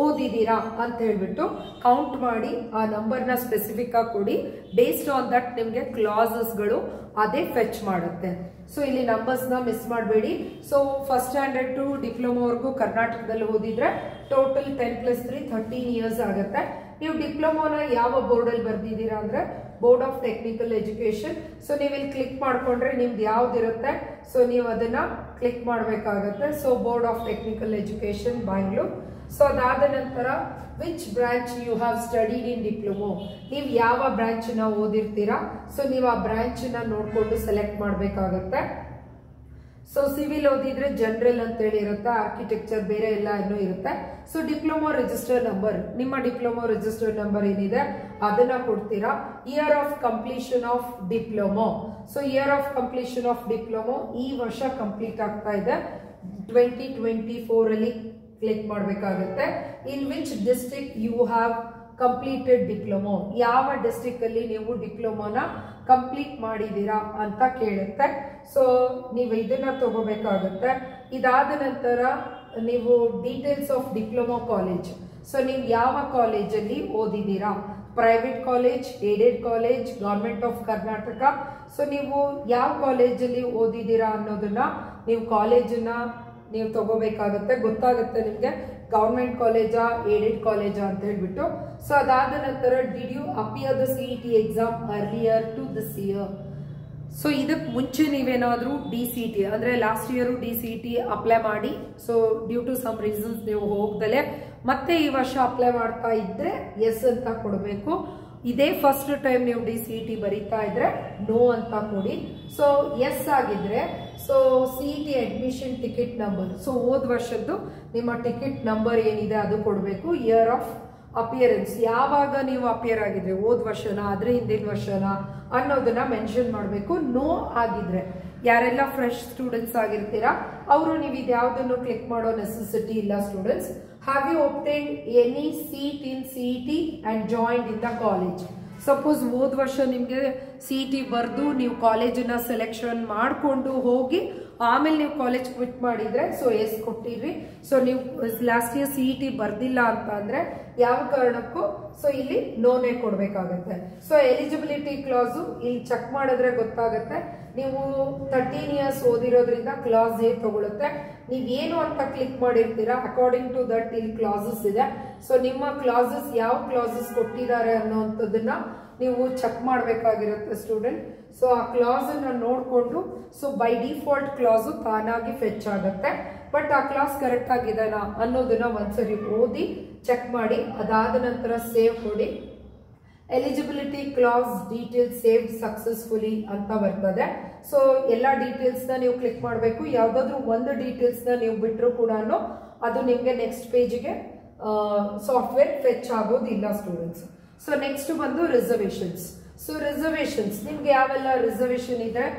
ಓದಿದ್ದೀರಾ ಅಂತ ಹೇಳ್ಬಿಟ್ಟು ಕೌಂಟ್ ಮಾಡಿ ಆ ನಂಬರ್ನ ಸ್ಪೆಸಿಫಿಕ್ ಆಗಿ ಕೊಡಿ. ಬೇಸ್ಡ್ ಆನ್ ದಟ್ ನಿಮಗೆ ಕ್ಲಾಸಸ್ಗಳು ಅದೇ ಫೆಚ್ ಮಾಡುತ್ತೆ. ಸೊ ಇಲ್ಲಿ ನಂಬರ್ಸ್ನ ಮಿಸ್ ಮಾಡಬೇಡಿ. ಸೊ ಫಸ್ಟ್ ಸ್ಟ್ಯಾಂಡರ್ಡ್ ಟು ಡಿಪ್ಲೊಮೊವರೆಗೂ ಕರ್ನಾಟಕದಲ್ಲಿ ಓದಿದ್ರೆ ಟೋಟಲ್ 10+3 13 ಇಯರ್ಸ್ ಆಗುತ್ತೆ. ನೀವು ಡಿಪ್ಲೊಮೋನ ಯಾವ ಬೋರ್ಡಲ್ಲಿ ಬರ್ದಿದ್ದೀರಾ ಅಂದ್ರೆ board of technical education. So ನೀವು ಇಲ್ಲಿ ಕ್ಲಿಕ್ ಮಾಡ್ಕೊಂಡ್ರೆ ನಿಮ್ದು ಯಾವ್ದಿರುತ್ತೆ ಸೊ ನೀವು ಅದನ್ನ ಕ್ಲಿಕ್ ಮಾಡಬೇಕಾಗತ್ತೆ. So board of technical education Bangalore. So ಅದಾದ ನಂತರ which branch you have studied in diploma, ನೀವು ಯಾವ ಬ್ರಾಂಚ್ ನ ಓದಿರ್ತೀರಾ ಸೊ ನೀವು ಆ ಬ್ರಾಂಚ್ ನ ನೋಡ್ಕೊಂಡು ಸೆಲೆಕ್ಟ್ ಮಾಡಬೇಕಾಗತ್ತೆ. ಸೊ ಸಿವಿಲ್ ಓದಿದ್ರೆ ಜನರಲ್ ಅಂತ ಹೇಳಿ ಇರುತ್ತೆ, ಆರ್ಕಿಟೆಕ್ಚರ್ ಬೇರೆ ಎಲ್ಲ ಇನ್ನೂ ಇರುತ್ತೆ. ಸೊ ಡಿಪ್ಲೊಮೊ ರಿಜಿಸ್ಟರ್ ನಂಬರ್, ನಿಮ್ಮ ಡಿಪ್ಲೊಮೊ ರಿಜಿಸ್ಟರ್ ನಂಬರ್ ಏನಿದೆ ಅದನ್ನ ಕೊಡ್ತೀರಾ. Year of completion of diploma, so year of completion of diploma ಈ ವರ್ಷ ಕಂಪ್ಲೀಟ್ ಆಗ್ತಾ ಇದೆ 2024 ಅಲ್ಲಿ ಕ್ಲಿಕ್ ಮಾಡಬೇಕಾಗುತ್ತೆ. In which district you have completed diploma, ಯಾವ ಡಿಸ್ಟ್ರಿಕ್ಟ್ ಅಲ್ಲಿ ನೀವು ಡಿಪ್ಲೊಮೊನ ಕಂಪ್ಲೀಟ್ ಮಾಡಿದೀರಾ ಅಂತ ಕೇಳುತ್ತೆ. ಸೊ ನೀವು ಇದನ್ನ ತಗೋಬೇಕಾಗುತ್ತೆ. ಇದಾದ ನಂತರ ನೀವು details of diploma college, so ನೀವು ಯಾವ ಕಾಲೇಜಲ್ಲಿ ಓದಿದ್ದೀರಾ, private college, aided college, government of Karnataka. So ನೀವು ಯಾವ ಕಾಲೇಜಲ್ಲಿ ಓದಿದ್ದೀರಾ ಅನ್ನೋದನ್ನ ನೀವು ಕಾಲೇಜನ್ನ ನೀವು ತಗೋಬೇಕಾಗುತ್ತೆ. ಗೊತ್ತಾಗುತ್ತೆ ನಿಮಗೆ ಗವರ್ಮೆಂಟ್ ಕಾಲೇಜಾ ಏಡೆಡ್ ಕಾಲೇಜಾ ಅಂತ ಹೇಳ್ಬಿಟ್ಟು. ಸೊ ಅದಾದ ನಂತರ did you appear the CET exam earlier to this year. So ಇದಕ್ಕೆ ಮುಂಚೆ ನೀವೇನಾದ್ರೂ DCET ಅಂದ್ರೆ ಲಾಸ್ಟ್ ಇಯರ್ DCET ಅಪ್ಲೈ ಮಾಡಿ so due to some reasons ನೀವು ಹೋಗ್ದಲೆ ಮತ್ತೆ ಈ ವರ್ಷ ಅಪ್ಲೈ ಮಾಡ್ತಾ ಇದ್ರೆ ಎಸ್ ಅಂತ ಕೊಡಬೇಕು. ಇದೇ ಫಸ್ಟ್ ಟೈಮ್ ನೀವು DCET ಬರೀತಾ ಇದ್ರೆ ನೋ ಅಂತ ಕೊಡಿ. ಸೊ ಎಸ್ ಆಗಿದ್ರೆ so CET admission ticket number, so ಹೋದ ವರ್ಷದ್ದು ನಿಮ್ಮ ಟಿಕೆಟ್ ನಂಬರ್ ಏನಿದೆ ಅದು ಕೊಡಬೇಕು. ಇಯರ್ ಆಫ್ ಅಪಿಯರೆನ್ಸ್, ಯಾವಾಗ ನೀವು ಅಪಿಯರ್ ಆಗಿದ್ರೆ ಹೋದ ವರ್ಷನ ಅದ್ರ ಹಿಂದಿನ ವರ್ಷನ ಅನ್ನೋದನ್ನ ಮೆನ್ಷನ್ ಮಾಡಬೇಕು. ನೋ ಆಗಿದ್ರೆ ಯಾರೆಲ್ಲ ಫ್ರೆಶ್ ಸ್ಟೂಡೆಂಟ್ಸ್ ಆಗಿರ್ತೀರಾ ಅವರು ನೀವು ಇದ್ಯಾವುದನ್ನು ಕ್ಲಿಕ್ ಮಾಡೋ ನೆಸೆಸಿಟಿ ಇಲ್ಲ students. Have you obtained any seat in CET and joined in the college. Suppose ಹೋದ ವರ್ಷ ನಿಮಗೆ CET ಬರೆದು ನೀವು ಕಾಲೇಜನ್ನ ಸೆಲೆಕ್ಷನ್ ಮಾಡಿಕೊಂಡು ಹೋಗಿ ಆಮೇಲೆ ನೀವು ಕಾಲೇಜ್ ಕ್ವಿಟ್ ಮಾಡಿದ್ರೆ ಸೊ ಎಸ್ ಕೊಟ್ಟಿದ್ರಿ. ಸೊ ನೀವು ಲಾಸ್ಟ್ ಇಯರ್ CET ಬರ್ದಿಲ್ಲ ಅಂತ ಅಂದ್ರೆ ಯಾವ ಕಾರಣಕ್ಕೂ ಸೊ ಇಲ್ಲಿ ನೋನೇ ಕೊಡ್ಬೇಕಾಗತ್ತೆ. ಸೊ ಎಲಿಜಿಬಿಲಿಟಿ ಕ್ಲಾಸು ಇಲ್ಲಿ ಚೆಕ್ ಮಾಡಿದ್ರೆ ಗೊತ್ತಾಗತ್ತೆ. ನೀವು 13 ಇಯರ್ಸ್ ಓದಿರೋದ್ರಿಂದ ಕ್ಲಾಸ್ A ತಗೊಳುತ್ತೆ. ನೀವೇನು ಅಂತ ಕ್ಲಿಕ್ ಮಾಡಿರ್ತೀರಾ ಅಕಾರ್ಡಿಂಗ್ ಟು ದಟ್ ಇಲ್ಲಿ ಕ್ಲಾಸಸ್ ಇದೆ. ಸೊ ನಿಮ್ಮ ಕ್ಲಾಸಸ್ ಯಾವ ಕ್ಲಾಸಸ್ ಕೊಟ್ಟಿದ್ದಾರೆ ಅನ್ನೋಂಥದ್ದನ್ನ ನೀವು ಚೆಕ್ ಮಾಡಬೇಕಾಗಿರುತ್ತೆ ಸ್ಟೂಡೆಂಟ್. ಸೊ ಆ ಕ್ಲಾಸ್ ಅನ್ನ ನೋಡಿಕೊಂಡು ಸೊ ಬೈ ಡಿಫಾಲ್ಟ್ ಕ್ಲಾಸು ತಾನಾಗಿ ಫೆಚ್ ಆಗುತ್ತೆ. ಬಟ್ ಆ ಕ್ಲಾಸ್ ಕರೆಕ್ಟ್ ಆಗಿದೆನಾ ಅನ್ನೋದನ್ನ ಒಂದ್ಸರಿ ಓದಿ ಚೆಕ್ ಮಾಡಿ ಅದಾದ ನಂತರ ಸೇವ್ ಕೊಡಿ. Eligibility class details saved successfully ಅಂತ ಬರ್ತದೆ. ಸೊ ಎಲ್ಲ ಡೀಟೇಲ್ಸ್ ನ ನೀವು ಕ್ಲಿಕ್ ಮಾಡಬೇಕು. ಯಾವ್ದಾದ್ರು ಒಂದು ಡೀಟೇಲ್ಸ್ ನ ನೀವು ಬಿಟ್ಟರು ಕೂಡ ಅದು ನಿಮ್ಗೆ ನೆಕ್ಸ್ಟ್ ಪೇಜ್ಗೆ ಸಾಫ್ಟ್ವೇರ್ ಫೆಚ್ ಆಗೋದಿಲ್ಲ ಸ್ಟೂಡೆಂಟ್ಸ್. ಸೊ ನೆಕ್ಸ್ಟ್ ಬಂದು ರಿಸರ್ವೇಶನ್ಸ್. ಸೊ ರಿಸರ್ವೇಶನ್ಸ್ ನಿಮ್ಗೆ ಯಾವೆಲ್ಲ ರಿಸರ್ವೇಶನ್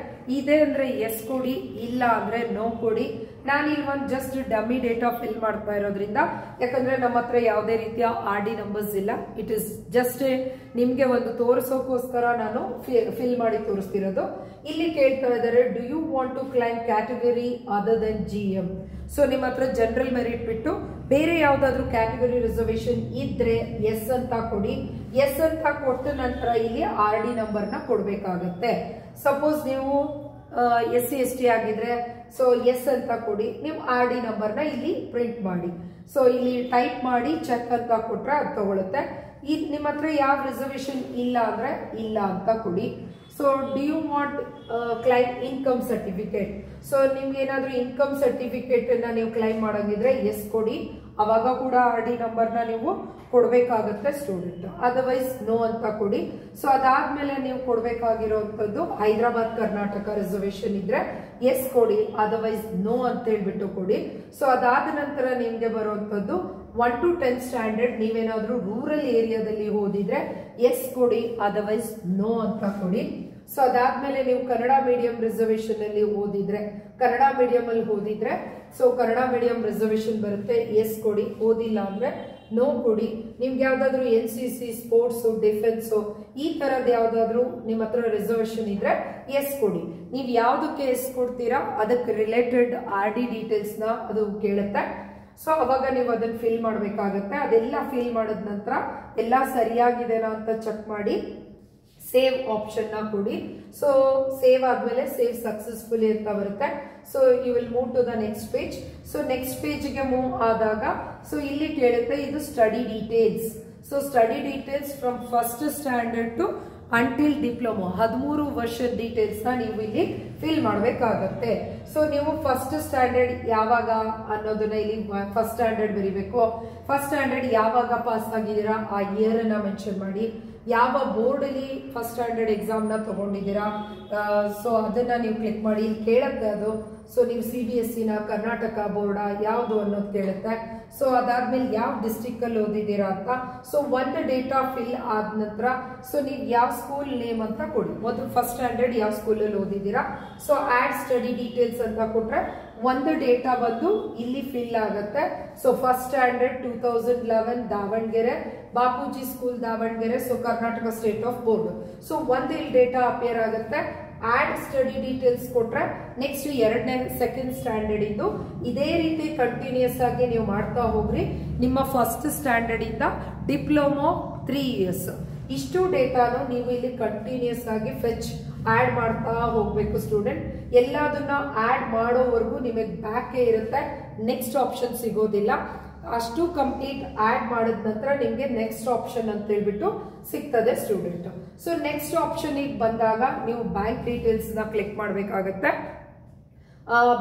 ಇದೆ ಅಂದ್ರೆ ಎಸ್ ಕೊಡಿ, ಇಲ್ಲ ಅಂದ್ರೆ ನೋ ಕೊಡಿ. ನಾನು ಇಲ್ಲಿ ಒಂದು ಜಸ್ಟ್ ಡಮ್ಮಿ ಡೇಟಾ ಫಿಲ್ ಮಾಡ್ತಾ ಇರೋದ್ರಿಂದ, ಯಾಕಂದ್ರೆ ನಮ್ಮ ಹತ್ರ ಯಾವುದೇ ರೀತಿಯ RD ನಂಬರ್ಸ್ ಇಲ್ಲ. ಇಟ್ ಇಸ್ ಜಸ್ಟ್ ನಿಮ್ಗೆ ಒಂದು ತೋರಿಸೋಕೋಸ್ಕರ ನಾನು ಫಿಲ್ ಮಾಡಿ ತೋರಿಸ್ತಿರೋದು. ಇಲ್ಲಿ ಕೇಳ್ತಾ ಇದ್ದಾರೆ, do you want to claim category other than GM? So ನಿಮ್ಮ ಹತ್ರ ಜನರಲ್ ಮೆರಿಟ್ ಬಿಟ್ಟು ಬೇರೆ ಯಾವ್ದಾದ್ರು ಕ್ಯಾಟಗರಿ ರಿಸರ್ವೇಶನ್ ಇದ್ರೆ ಎಸ್ ಅಂತ ಕೊಡಿ. ಎಸ್ ಅಂತ ಕೊಟ್ಟ ನಂತರ ಇಲ್ಲಿ RD ನಂಬರ್ನ ಕೊಡ್ಬೇಕಾಗತ್ತೆ. ಸಪೋಸ್ ನೀವು SC ST ಆಗಿದ್ರೆ ಸೊ ಎಸ್ ಅಂತ ಕೊಡಿ, ನೀವು RD ನಂಬರ್ನ ಇಲ್ಲಿ ಪ್ರಿಂಟ್ ಮಾಡಿ. ಸೊ ಇಲ್ಲಿ ಟೈಪ್ ಮಾಡಿ ಚೆಕ್ ಅಂತ ಕೊಟ್ರೆ ಅದು ತಗೊಳುತ್ತೆ. ನಿಮ್ಮ ಹತ್ರ ಯಾವ ರಿಸರ್ವೇಶನ್ ಇಲ್ಲ ಅಂದ್ರೆ ಇಲ್ಲ ಅಂತ ಕೊಡಿ. So do you want claim income certificate? So ನಿಮ್ಗೆ ಏನಾದ್ರೂ ಇನ್ಕಮ್ ಸರ್ಟಿಫಿಕೇಟ್ ಅನ್ನ ನೀವು ಕ್ಲೈಮ್ ಮಾಡಂಗಿದ್ರೆ ಎಸ್ ಕೊಡಿ. ಅವಾಗ ಕೂಡ RD ನಂಬರ್ನ ನೀವು ಕೊಡ್ಬೇಕಾಗತ್ತೆ ಸ್ಟೂಡೆಂಟ್. ಅದರ್ವೈಸ್ ನೋ ಅಂತ ಕೊಡಿ. ಸೊ ಅದಾದ್ಮೇಲೆ ನೀವು ಕೊಡ್ಬೇಕಾಗಿರೋಂಥದ್ದು ಹೈದರಾಬಾದ್ ಕರ್ನಾಟಕ ರಿಸರ್ವೇಶನ್ ಇದ್ರೆ ಎಸ್ ಕೊಡಿ, ಅದರ್ವೈಸ್ ನೋ ಅಂತ ಹೇಳ್ಬಿಟ್ಟು ಕೊಡಿ. ಸೊ ಅದಾದ ನಂತರ ನಿಮ್ಗೆ ಬರುವಂತದ್ದು 1 to 10 ಸ್ಟ್ಯಾಂಡರ್ಡ್ ನೀವೇನಾದ್ರೂ ರೂರಲ್ ಏರಿಯಾದಲ್ಲಿ ಓದಿದ್ರೆ ಎಸ್ ಕೊಡಿ, ಅದರ್ವೈಸ್ ನೋ ಅಂತ ಕೊಡಿ. ಸೊ ಅದಾದ್ಮೇಲೆ ನೀವು ಕನ್ನಡ ಮೀಡಿಯಂ ರಿಸರ್ವೇಶನ್ ಅಲ್ಲಿ ಓದಿದ್ರೆ ಕನ್ನಡ ಮೀಡಿಯಂ ಅಲ್ಲಿ ಓದಿದ್ರೆ ಸೊ ಕನ್ನಡ ಮೀಡಿಯಂ ರಿಸರ್ವೇಶನ್ ಬರುತ್ತೆ, ಎಸ್ ಕೊಡಿ. ಓದಿಲ್ಲ ಅಂದ್ರೆ ನೋ ಕೊಡಿ. ನಿಮ್ಗೆ ಯಾವ್ದಾದ್ರು NCC ಸ್ಪೋರ್ಟ್ಸ್ ಡಿಫೆನ್ಸ್ ಈ ತರದ್ ಯಾವ್ದಾದ್ರು ನಿಮ್ಮ ಹತ್ರ ರಿಸರ್ವೇಶನ್ ಇದ್ರೆ ಎಸ್ ಕೊಡಿ. ನೀವ್ ಯಾವ್ದಕ್ಕೆ ಎಸ್ ಕೊಡ್ತೀರಾ ಅದಕ್ಕೆ ರಿಲೇಟೆಡ್ RD ಡೀಟೇಲ್ಸ್ ನ ಅದು ಕೇಳುತ್ತೆ. ಸೊ ಅವಾಗ ನೀವು ಅದನ್ನ ಫಿಲ್ ಮಾಡ್ಬೇಕಾಗತ್ತೆ. ಅದೆಲ್ಲ ಫಿಲ್ ಮಾಡಿದ ನಂತರ ಎಲ್ಲ ಸರಿಯಾಗಿದೆನಾ ಅಂತ ಚೆಕ್ ಮಾಡಿ ಸೇವ್ ಆಪ್ಷನ್ ನ ಕೊಡಿ. ಸೊ ಸೇವ್ ಆದ್ಮೇಲೆ ಸೇವ್ ಸಕ್ಸಸ್ಫುಲಿ ಅಂತ ಬರುತ್ತೆ. So you will move to the next page. So next ಪೇಜ್ಗೆ ಮೂವ್ ಆದಾಗ ಸೊ ಇಲ್ಲಿ ಕೇಳುತ್ತೆ ಇದು study details. So study details from first standard to until diploma 13 ವರ್ಷದ ಡೀಟೇಲ್ಸ್ ನ ನೀವು ಇಲ್ಲಿ ಫಿಲ್ ಮಾಡಬೇಕಾಗತ್ತೆ. ಸೊ ನೀವು ಫಸ್ಟ್ ಸ್ಟ್ಯಾಂಡರ್ಡ್ ಯಾವಾಗ ಅನ್ನೋದನ್ನ ಇಲ್ಲಿ ಫಸ್ಟ್ ಸ್ಟ್ಯಾಂಡರ್ಡ್ ಬರೀಬೇಕು. ಫಸ್ಟ್ ಸ್ಟ್ಯಾಂಡರ್ಡ್ ಯಾವಾಗ ಪಾಸ್ ಆಗಿದ್ದೀರಾ ಆ ಇಯರ್ ಅನ್ನ ಮೆನ್ಷನ್ ಮಾಡಿ. ಯಾವ ಬೋರ್ಡ್ ಅಲ್ಲಿ ಫಸ್ಟ್ ಸ್ಟ್ಯಾಂಡರ್ಡ್ ಎಕ್ಸಾಮ್ ನ ತಗೊಂಡಿದ್ದೀರಾ ಸೊ ಅದನ್ನ ನೀವು ಕ್ಲಿಕ್ ಮಾಡಿ. ಇಲ್ಲಿ ಕೇಳುತ್ತೆ ಅದು ಸೊ ನೀವು CBSE ನ ಕರ್ನಾಟಕ ಬೋರ್ಡ ಯಾವುದು ಅನ್ನೋದು ಕೇಳುತ್ತೆ. ಸೊ ಅದಾದ್ಮೇಲೆ ಯಾವ ಡಿಸ್ಟ್ರಿಕ್ಟ್ ಅಲ್ಲಿ ಓದಿದ್ದೀರಾ ಅಂತ. ಸೊ ಒಂದು ಡೇಟಾ ಫಿಲ್ ಆದ ನಂತರ ಸೊ ನೀವು ಯಾವ ಸ್ಕೂಲ್ ನೇಮ್ ಅಂತ ಕೊಡಿ. ಮೊದಲು ಫಸ್ಟ್ ಸ್ಟ್ಯಾಂಡರ್ಡ್ ಯಾವ ಸ್ಕೂಲ್ ಅಲ್ಲಿ ಓದಿದ್ದೀರಾ. ಸೊ ಆಡ್ ಸ್ಟಡಿ ಡೀಟೇಲ್ಸ್ ಅಂತ ಕೊಟ್ರೆ ಒಂದು ಡೇಟಾ ಬಂದು ಇಲ್ಲಿ ಫಿಲ್ ಆಗುತ್ತೆ. So first standard 2011 Davanagere Bapuji school Davanagere. So Karnataka state of board. So ಒಂದು ಇಲ್ಲಿ ಡೇಟಾ ಅಪಿಯರ್ ಆಗುತ್ತೆ. ಆಡ್ ಸ್ಟಡಿ ಡೀಟೇಲ್ಸ್ ಕೊಟ್ರೆ ನೆಕ್ಸ್ಟ್ ಸೆಕೆಂಡ್ ಸ್ಟ್ಯಾಂಡರ್ಡ್ ಇಂದು ಇದೇ ರೀತಿ ಕಂಟಿನ್ಯೂಸ್ ಆಗಿ ನೀವು ಮಾಡ್ತಾ ಹೋಗ್ರಿ. ನಿಮ್ಮ ಫಸ್ಟ್ ಸ್ಟ್ಯಾಂಡರ್ಡ್ ಇಂದ ಡಿಪ್ಲೊಮಾ 3 ಇಯರ್ಸ್ ಇಷ್ಟು ಡೇಟಾನು ನೀವು ಇಲ್ಲಿ ಕಂಟಿನ್ಯೂಸ್ ಆಗಿ ಫೆಚ್ ಆಡ್ ಮಾಡ್ತಾ ಹೋಗ್ಬೇಕು ಸ್ಟೂಡೆಂಟ್. ಎಲ್ಲದನ್ನ ಆಡ್ ಮಾಡೋವರೆಗೂ ನಿಮಗೆ ಬ್ಯಾಕ್ ಇರುತ್ತೆ, ನೆಕ್ಸ್ಟ್ ಆಪ್ಷನ್ ಸಿಗೋದಿಲ್ಲ. ಅಷ್ಟು ಕಂಪ್ಲೀಟ್ ಆಡ್ ಮಾಡಿದ ನಂತರ ನಿಮ್ಗೆ ನೆಕ್ಸ್ಟ್ ಆಪ್ಷನ್ ಅಂತ ಹೇಳ್ಬಿಟ್ಟು ಸಿಗ್ತದೆ ಸ್ಟೂಡೆಂಟ್. ಸೊ ನೆಕ್ಸ್ಟ್ ಆಪ್ಷನ್ ಬಂದಾಗ ನೀವು ಬ್ಯಾಂಕ್ ಡೀಟೇಲ್ಸ್ ನ ಕ್ಲಿಕ್ ಮಾಡ್ಬೇಕಾಗತ್ತೆ.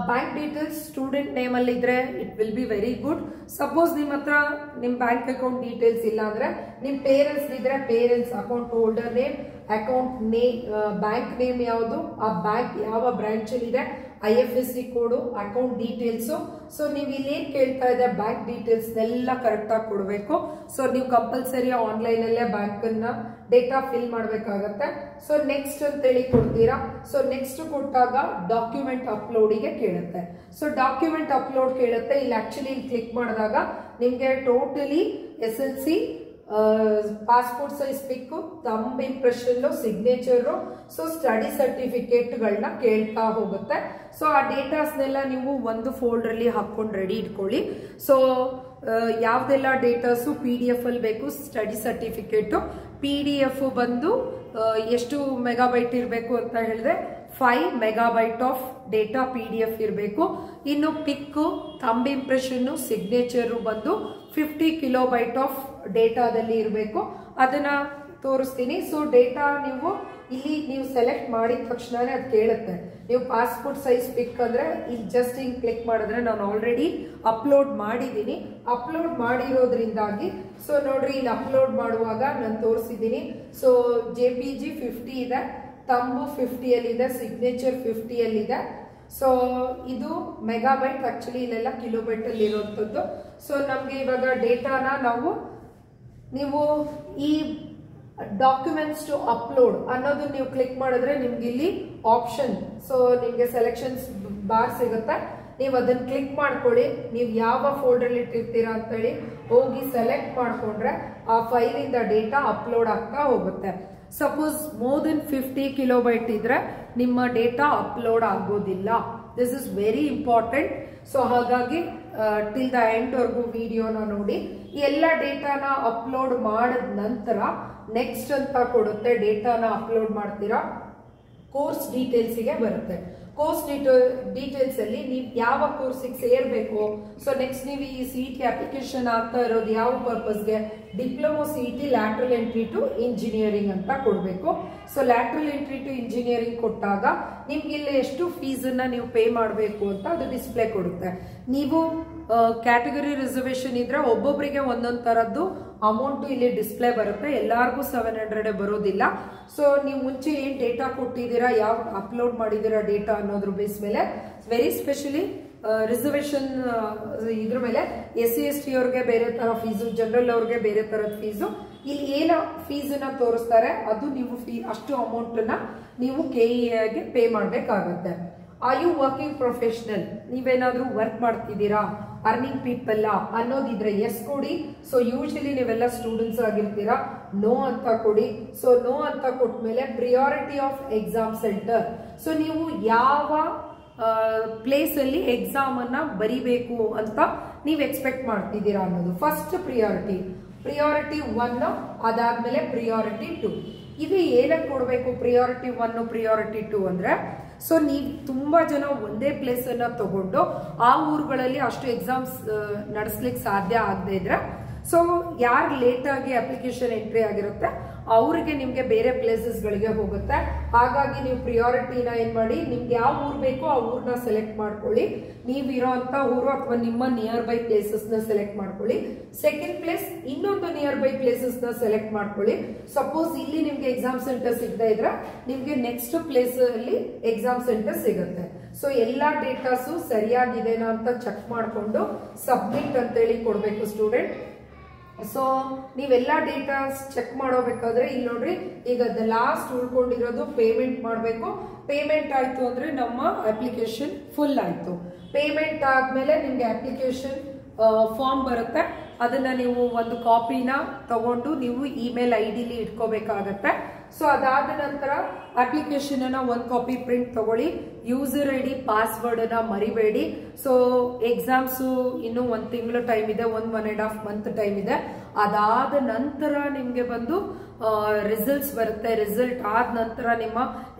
ಬ್ಯಾಂಕ್ ಡೀಟೇಲ್ಸ್ ಸ್ಟೂಡೆಂಟ್ ನೇಮ್ ಅಲ್ಲಿ ಇದ್ರೆ it will be very good. Suppose ನಿಮ್ಮ ಹತ್ರ ನಿಮ್ ಬ್ಯಾಂಕ್ ಅಕೌಂಟ್ ಡೀಟೇಲ್ಸ್ ಇಲ್ಲ ಅಂದ್ರೆ ನಿಮ್ ಪೇರೆಂಟ್ಸ್ ಇದ್ರೆ parents account holder name, account name, bank name ಯಾವುದು, ಆ ಬ್ಯಾಂಕ್ ಯಾವ ಬ್ರಾಂಚ್ ಅಲ್ಲಿ ಇದೆ, IFSC ಕೋಡು, ಅಕೌಂಟ್ ಡೀಟೇಲ್ಸ್. ಸೊ ನೀವು ಇಲ್ಲಿ ಏನ್ ಕೇಳ್ತಾ ಇದೆ ಬ್ಯಾಂಕ್ ಡೀಟೇಲ್ಸ್ ಎಲ್ಲ ಕರೆಕ್ಟ್ ಆಗಿ ಕೊಡಬೇಕು. ಸೊ ನೀವು ಕಂಪಲ್ಸರಿ ಆನ್ಲೈನ್ ಅಲ್ಲೇ ಬ್ಯಾಂಕ್ ಅನ್ನ ಡೇಟಾ ಫಿಲ್ ಮಾಡ್ಬೇಕಾಗತ್ತೆ. ಸೊ ನೆಕ್ಸ್ಟ್ ಅಂತ ಹೇಳಿ ಕೊಡ್ತೀರಾ. ಸೊ ನೆಕ್ಸ್ಟ್ ಕೊಟ್ಟಾಗ ಡಾಕ್ಯುಮೆಂಟ್ ಅಪ್ಲೋಡಿಗೆ ಕೇಳುತ್ತೆ. ಸೊ ಡಾಕ್ಯುಮೆಂಟ್ ಅಪ್ಲೋಡ್ ಕೇಳುತ್ತೆ. ಇಲ್ಲಿ ಆಕ್ಚುಲಿ ಕ್ಲಿಕ್ ಮಾಡಿದಾಗ ನಿಮ್ಗೆ totally SSLC passport size pic, thumb impression, signature, so study certificate ಗಳನ್ನ ಕೇಳ್ತಾ ಹೋಗುತ್ತೆ. ಸೊ ಆ ಡೇಟಾಸ್ನೆಲ್ಲ ನೀವು ಒಂದು ಫೋಲ್ಡರ್ ಅಲ್ಲಿ ಹಾಕೊಂಡು ರೆಡಿ ಇಟ್ಕೊಳ್ಳಿ. ಸೊ ಯಾವ್ದೆಲ್ಲ ಡೇಟಾಸು PDF ಅಲ್ಲಿ ಬೇಕು, ಸ್ಟಡಿ ಸರ್ಟಿಫಿಕೇಟ್ PDF ಬಂದು ಎಷ್ಟು ಮೆಗಾಬೈಟ್ ಇರಬೇಕು ಅಂತ ಹೇಳಿದ್ರೆ 5 ಮೆಗಾಬೈಟ್ ಆಫ್ ಡೇಟಾ PDF ಇರಬೇಕು. ಇನ್ನು ಪಿಕ್, ಥಂಬ್ ಇಂಪ್ರೆಷನ್, ಸಿಗ್ನೇಚರ್ ಬಂದು 50 ಕಿಲೋಬೈಟ್ ಆಫ್ ಡೇಟಾದಲ್ಲಿ ಇರಬೇಕು. ಅದನ್ನ ತೋರಿಸ್ತೀನಿ. ಸೊ ಡೇಟಾ ನೀವು ಸೆಲೆಕ್ಟ್ ಮಾಡಿದ ತಕ್ಷಣನೇ ಅದು ಕೇಳುತ್ತೆ. ನೀವು ಪಾಸ್ಪೋರ್ಟ್ ಸೈಜ್ ಪಿಕ್ ಅಂದ್ರೆ ಇಲ್ಲಿ ಜಸ್ಟ್ ಹಿಂಗ್ ಕ್ಲಿಕ್ ಮಾಡಿದ್ರೆ ನಾನು ಆಲ್ರೆಡಿ ಅಪ್ಲೋಡ್ ಮಾಡಿದ್ದೀನಿ. ಅಪ್ಲೋಡ್ ಮಾಡಿರೋದ್ರಿಂದಾಗಿ ಸೊ ನೋಡ್ರಿ ಇಲ್ಲಿ ಅಪ್ಲೋಡ್ ಮಾಡುವಾಗ ನಾನು ತೋರಿಸಿದ್ದೀನಿ. ಸೊ JPG 50 ಇದೆ, ಥಂಬ್ 50 ಅಲ್ಲಿದೆ, ಸಿಗ್ನೇಚರ್ 50 ಅಲ್ಲಿದೆ. ಸೊ ಇದು ಮೆಗಾಬೈಟ್, ಆಕ್ಚುಲಿ ಇಲ್ಲೆಲ್ಲ ಕಿಲೋಬೈಟ್ ಅಲ್ಲಿ ಇರುವಂತದ್ದು. ಸೊ ನಮ್ಗೆ ಇವಾಗ ಡೇಟಾನ ನೀವು ಈ ಡಾಕ್ಯುಮೆಂಟ್ಸ್ ಟು ಅಪ್ಲೋಡ್ ಅನ್ನೋದು ನೀವು ಕ್ಲಿಕ್ ಮಾಡಿದ್ರೆ ನಿಮ್ಗೆ ಇಲ್ಲಿ ಆಪ್ಷನ್, ಸೊ ನಿಮ್ಗೆ ಸೆಲೆಕ್ಷನ್ಸ್ ಬಾರ್ ಸಿಗುತ್ತೆ. ನೀವು ಅದನ್ನ ಕ್ಲಿಕ್ ಮಾಡ್ಕೊಳ್ಳಿ. ನೀವು ಯಾವ ಫೋಲ್ಡರ್ ಇಟ್ಟಿರ್ತೀರಾ ಅಂತ ಹೇಳಿ ಹೋಗಿ ಸೆಲೆಕ್ಟ್ ಮಾಡ್ಕೊಂಡ್ರೆ ಆ ಫೈಲ್ ಇಂದ ಡೇಟಾ ಅಪ್ಲೋಡ್ ಆಗ್ತಾ ಹೋಗುತ್ತೆ. ಸಪೋಸ್ ಮೋರ್ ದೆನ್ 50 ಕಿಲೋಬೈಟ್ ಇದ್ರೆ ನಿಮ್ಮ ಡೇಟಾ ಅಪ್ಲೋಡ್ ಆಗೋದಿಲ್ಲ. This is very important. So ಹಾಗಾಗಿ ಟಿಲ್ ದ ಎಂಡ್ ವರ್ಗು ವಿಡಿಯೋನ ನೋಡಿ. ಈ ಎಲ್ಲ ಡೇಟಾನ ಅಪ್ಲೋಡ್ ಮಾಡಿದ ನಂತರ ನೆಕ್ಸ್ಟ್ ಅಂತ ಕೊಡುತ್ತೆ. ಡೇಟಾನ ಅಪ್ಲೋಡ್ ಮಾಡ್ತೀರಾ, ಕೋರ್ಸ್ ಡೀಟೇಲ್ಸ್ಗೆ ಬರುತ್ತೆ. ಕೋರ್ಸ್ ಡೀಟೇಲ್ಸ್ ಅಲ್ಲಿ ನೀವು ಯಾವ ಕೋರ್ಸಿಗೆ ಸೇರ್ಬೇಕು. ಸೊ ನೆಕ್ಸ್ಟ್ ನೀವು ಈ CET ಅಪ್ಲಿಕೇಶನ್ ಆಗ್ತಾ ಇರೋದು ಯಾವ ಪರ್ಪಸ್ಗೆ, diploma CET lateral entry to engineering ಅಂತ ಕೊಡಬೇಕು. So lateral entry to engineering ಕೊಟ್ಟಾಗ ನಿಮ್ಗೆ ಇಲ್ಲಿ ಎಷ್ಟು ಫೀಸ್ ಅನ್ನ ನೀವು ಪೇ ಮಾಡಬೇಕು ಅಂತ ಅದು ಡಿಸ್ಪ್ಲೇ ಕೊಡುತ್ತೆ. ನೀವು ಕ್ಯಾಟಗರಿ ರಿಸರ್ವೇಶನ್ ಇದ್ರೆ ಒಬ್ಬೊಬ್ಬರಿಗೆ ಒಂದೊಂದು ತರದ್ದು ಅಮೌಂಟ್ ಇಲ್ಲಿ ಡಿಸ್ಪ್ಲೇ ಬರುತ್ತೆ. ಎಲ್ಲಾರ್ಗೂ 700 ಬರೋದಿಲ್ಲ. ಸೊ ನೀವು ಮುಂಚೆ ಏನ್ ಡೇಟಾ ಕೊಟ್ಟಿದ್ದೀರಾ, ಯಾವ ಅಪ್ಲೋಡ್ ಮಾಡಿದ್ದೀರಾ ಡೇಟಾ ಅನ್ನೋದ್ರ ಬೇಸ್ ಮೇಲೆ ವೆರಿ ಸ್ಪೆಷಲಿ ರಿಸರ್ವೇಶನ್ ಇದ್ರ ಮೇಲೆ SC ST ಅವ್ರಿಗೆ ಬೇರೆ ತರ ಫೀಸು, ಜನರಲ್ ಅವ್ರಿಗೆ ಬೇರೆ ತರದ ಫೀಸು. ಇಲ್ಲಿ ಏನ ಫೀಸ್ ಅನ್ನ ತೋರಿಸ್ತಾರೆ ಅದು ನೀವು ಅಷ್ಟು ಅಮೌಂಟ್ ನ ನೀವು KEAಗೆ ಪೇ ಮಾಡ್ಬೇಕಾಗತ್ತೆ. ಆರ್ ಯು ವರ್ಕಿಂಗ್ ಪ್ರೊಫೆಷನಲ್, ನೀವೇನಾದ್ರೂ ವರ್ಕ್ ಮಾಡ್ತಿದ್ದೀರಾ, ಅರ್ನಿಂಗ್ ಪೀಪಲ್ ಅನ್ನೋದಿದ್ರೆ ಎಸ್ ಕೊಡಿ. ಸೊ ಯೂಶಲಿ ನೀವೆಲ್ಲ ಸ್ಟೂಡೆಂಟ್ಸ್ ಆಗಿರ್ತೀರಾ, ನೋ ಅಂತ ಕೊಡಿ. ಸೊ ನೋ ಅಂತ ಕೊಟ್ಮೇಲೆ priority of exam centre, so ನೀವು ಯಾವ ಪ್ಲೇಸ್ ಅಲ್ಲಿ ಎಕ್ಸಾಮ್ ಅನ್ನ ಬರಿಬೇಕು ಅಂತ ನೀವು ಎಕ್ಸ್ಪೆಕ್ಟ್ ಮಾಡ್ತಿದ್ದೀರಾ ಅನ್ನೋದು ಫಸ್ಟ್ ಪ್ರಿಯಾರಿಟಿ 1, ಅದಾದ್ಮೇಲೆ ಪ್ರಿಯಾರಿಟಿ 2. ಇದು ಏನಕ್ಕೆ ಕೊಡಬೇಕು ಪ್ರಿಯಾರಿಟಿ 1, ಪ್ರಿಯಾರಿಟಿ 2 ಅಂದ್ರೆ, ಸೊ ನೀವು ತುಂಬಾ ಜನ ಒಂದೇ ಪ್ಲೇಸ್ ಅನ್ನ ತಗೊಂಡು ಆ ಊರುಗಳಲ್ಲಿ ಅಷ್ಟು ಎಕ್ಸಾಮ್ಸ್ ನಡೆಸ್ಲಿಕ್ಕೆ ಸಾಧ್ಯ ಆಗದೆ ಇದ್ರೆ, ಸೊ ಯಾರು ಲೇಟ್ ಆಗಿ ಅಪ್ಲಿಕೇಶನ್ ಎಂಟ್ರಿ ಆಗಿರುತ್ತೆ ಅವ್ರಿಗೆ ನಿಮ್ಗೆ ಬೇರೆ ಪ್ಲೇಸಸ್ ಗಳಿಗೆ ಹೋಗುತ್ತೆ. ಹಾಗಾಗಿ ನೀವು ಪ್ರಿಯಾರಿಟಿನ ಏನ್ ಮಾಡಿ, ನಿಮ್ಗೆ ಯಾವ ಊರ್ ಬೇಕೋ ಆ ಊರ್ನ ಸೆಲೆಕ್ಟ್ ಮಾಡ್ಕೊಳ್ಳಿ. ನೀವಿರೋ ಅಂತ ಊರು ಅಥವಾ ನಿಮ್ಮ ನಿಯರ್ ಬೈ ಪ್ಲೇಸಸ್ ನ ಸೆಲೆಕ್ಟ್ ಮಾಡ್ಕೊಳ್ಳಿ. ಸೆಕೆಂಡ್ ಪ್ಲೇಸ್ ಇನ್ನೊಂದು ನಿಯರ್ ಬೈ ಪ್ಲೇಸಸ್ ನ ಸೆಲೆಕ್ಟ್ ಮಾಡ್ಕೊಳ್ಳಿ. ಸಪೋಸ್ ಇಲ್ಲಿ ನಿಮ್ಗೆ ಎಕ್ಸಾಮ್ ಸೆಂಟರ್ ಸಿಗದೆ ಇದ್ರೆ ನಿಮ್ಗೆ ನೆಕ್ಸ್ಟ್ ಪ್ಲೇಸ್ ಅಲ್ಲಿ ಎಕ್ಸಾಮ್ ಸೆಂಟರ್ ಸಿಗುತ್ತೆ. ಸೊ ಎಲ್ಲಾ ಡೇಟಾಸು ಸರಿಯಾಗಿದೆನಾ ಅಂತ ಚೆಕ್ ಮಾಡ್ಕೊಂಡು ಸಬ್ಮಿಟ್ ಅಂತೇಳಿ ಕೊಡ್ಬೇಕು ಸ್ಟೂಡೆಂಟ್. ಸೊ ನೀವೆಲ್ಲ ಡೇಟಾಸ್ ಚೆಕ್ ಮಾಡೋಬೇಕಾದ್ರೆ ಇಲ್ಲಿ ನೋಡ್ರಿ, ಈಗ ಲಾಸ್ಟ್ ಉಳ್ಕೊಂಡಿರೋದು ಪೇಮೆಂಟ್ ಮಾಡಬೇಕು. ಪೇಮೆಂಟ್ ಆಯ್ತು ಅಂದ್ರೆ ನಮ್ಮ ಅಪ್ಲಿಕೇಶನ್ ಫುಲ್ ಆಯ್ತು. ಪೇಮೆಂಟ್ ಆದ್ಮೇಲೆ ನಿಮ್ಗೆ ಅಪ್ಲಿಕೇಶನ್ ಫಾರ್ಮ್ ಬರುತ್ತೆ. ಅದನ್ನ ನೀವು ಒಂದು ಕಾಪಿನ ತಗೊಂಡು ನೀವು ಇಮೇಲ್ ID ಇಟ್ಕೋಬೇಕಾಗತ್ತೆ. ಸೊ ಅದಾದ ನಂತರ ಅಪ್ಲಿಕೇಶನ್ ಅನ್ನ ಒಂದು ಕಾಪಿ ಪ್ರಿಂಟ್ ತಗೊಳ್ಳಿ. ಯೂಸರ್ ID ಪಾಸ್ವರ್ಡ್ ಅನ್ನ ಮರಿಬೇಡಿ. ಸೊ ಎಕ್ಸಾಮ್ಸ್ ಇನ್ನು 1 ತಿಂಗಳು ಟೈಮ್ ಇದೆ, 1.5 ಮಂತ್ ಟೈಮ್ ಇದೆ. ಅದಾದ ನಂತರ ನಿಮ್ಗೆ ಬಂದು ರಿಸಲ್ಟ್ಸ್ ಬರುತ್ತೆ. ರಿಸಲ್ಟ್ ಆದ ನಂತರ ನಿಮ್ಮ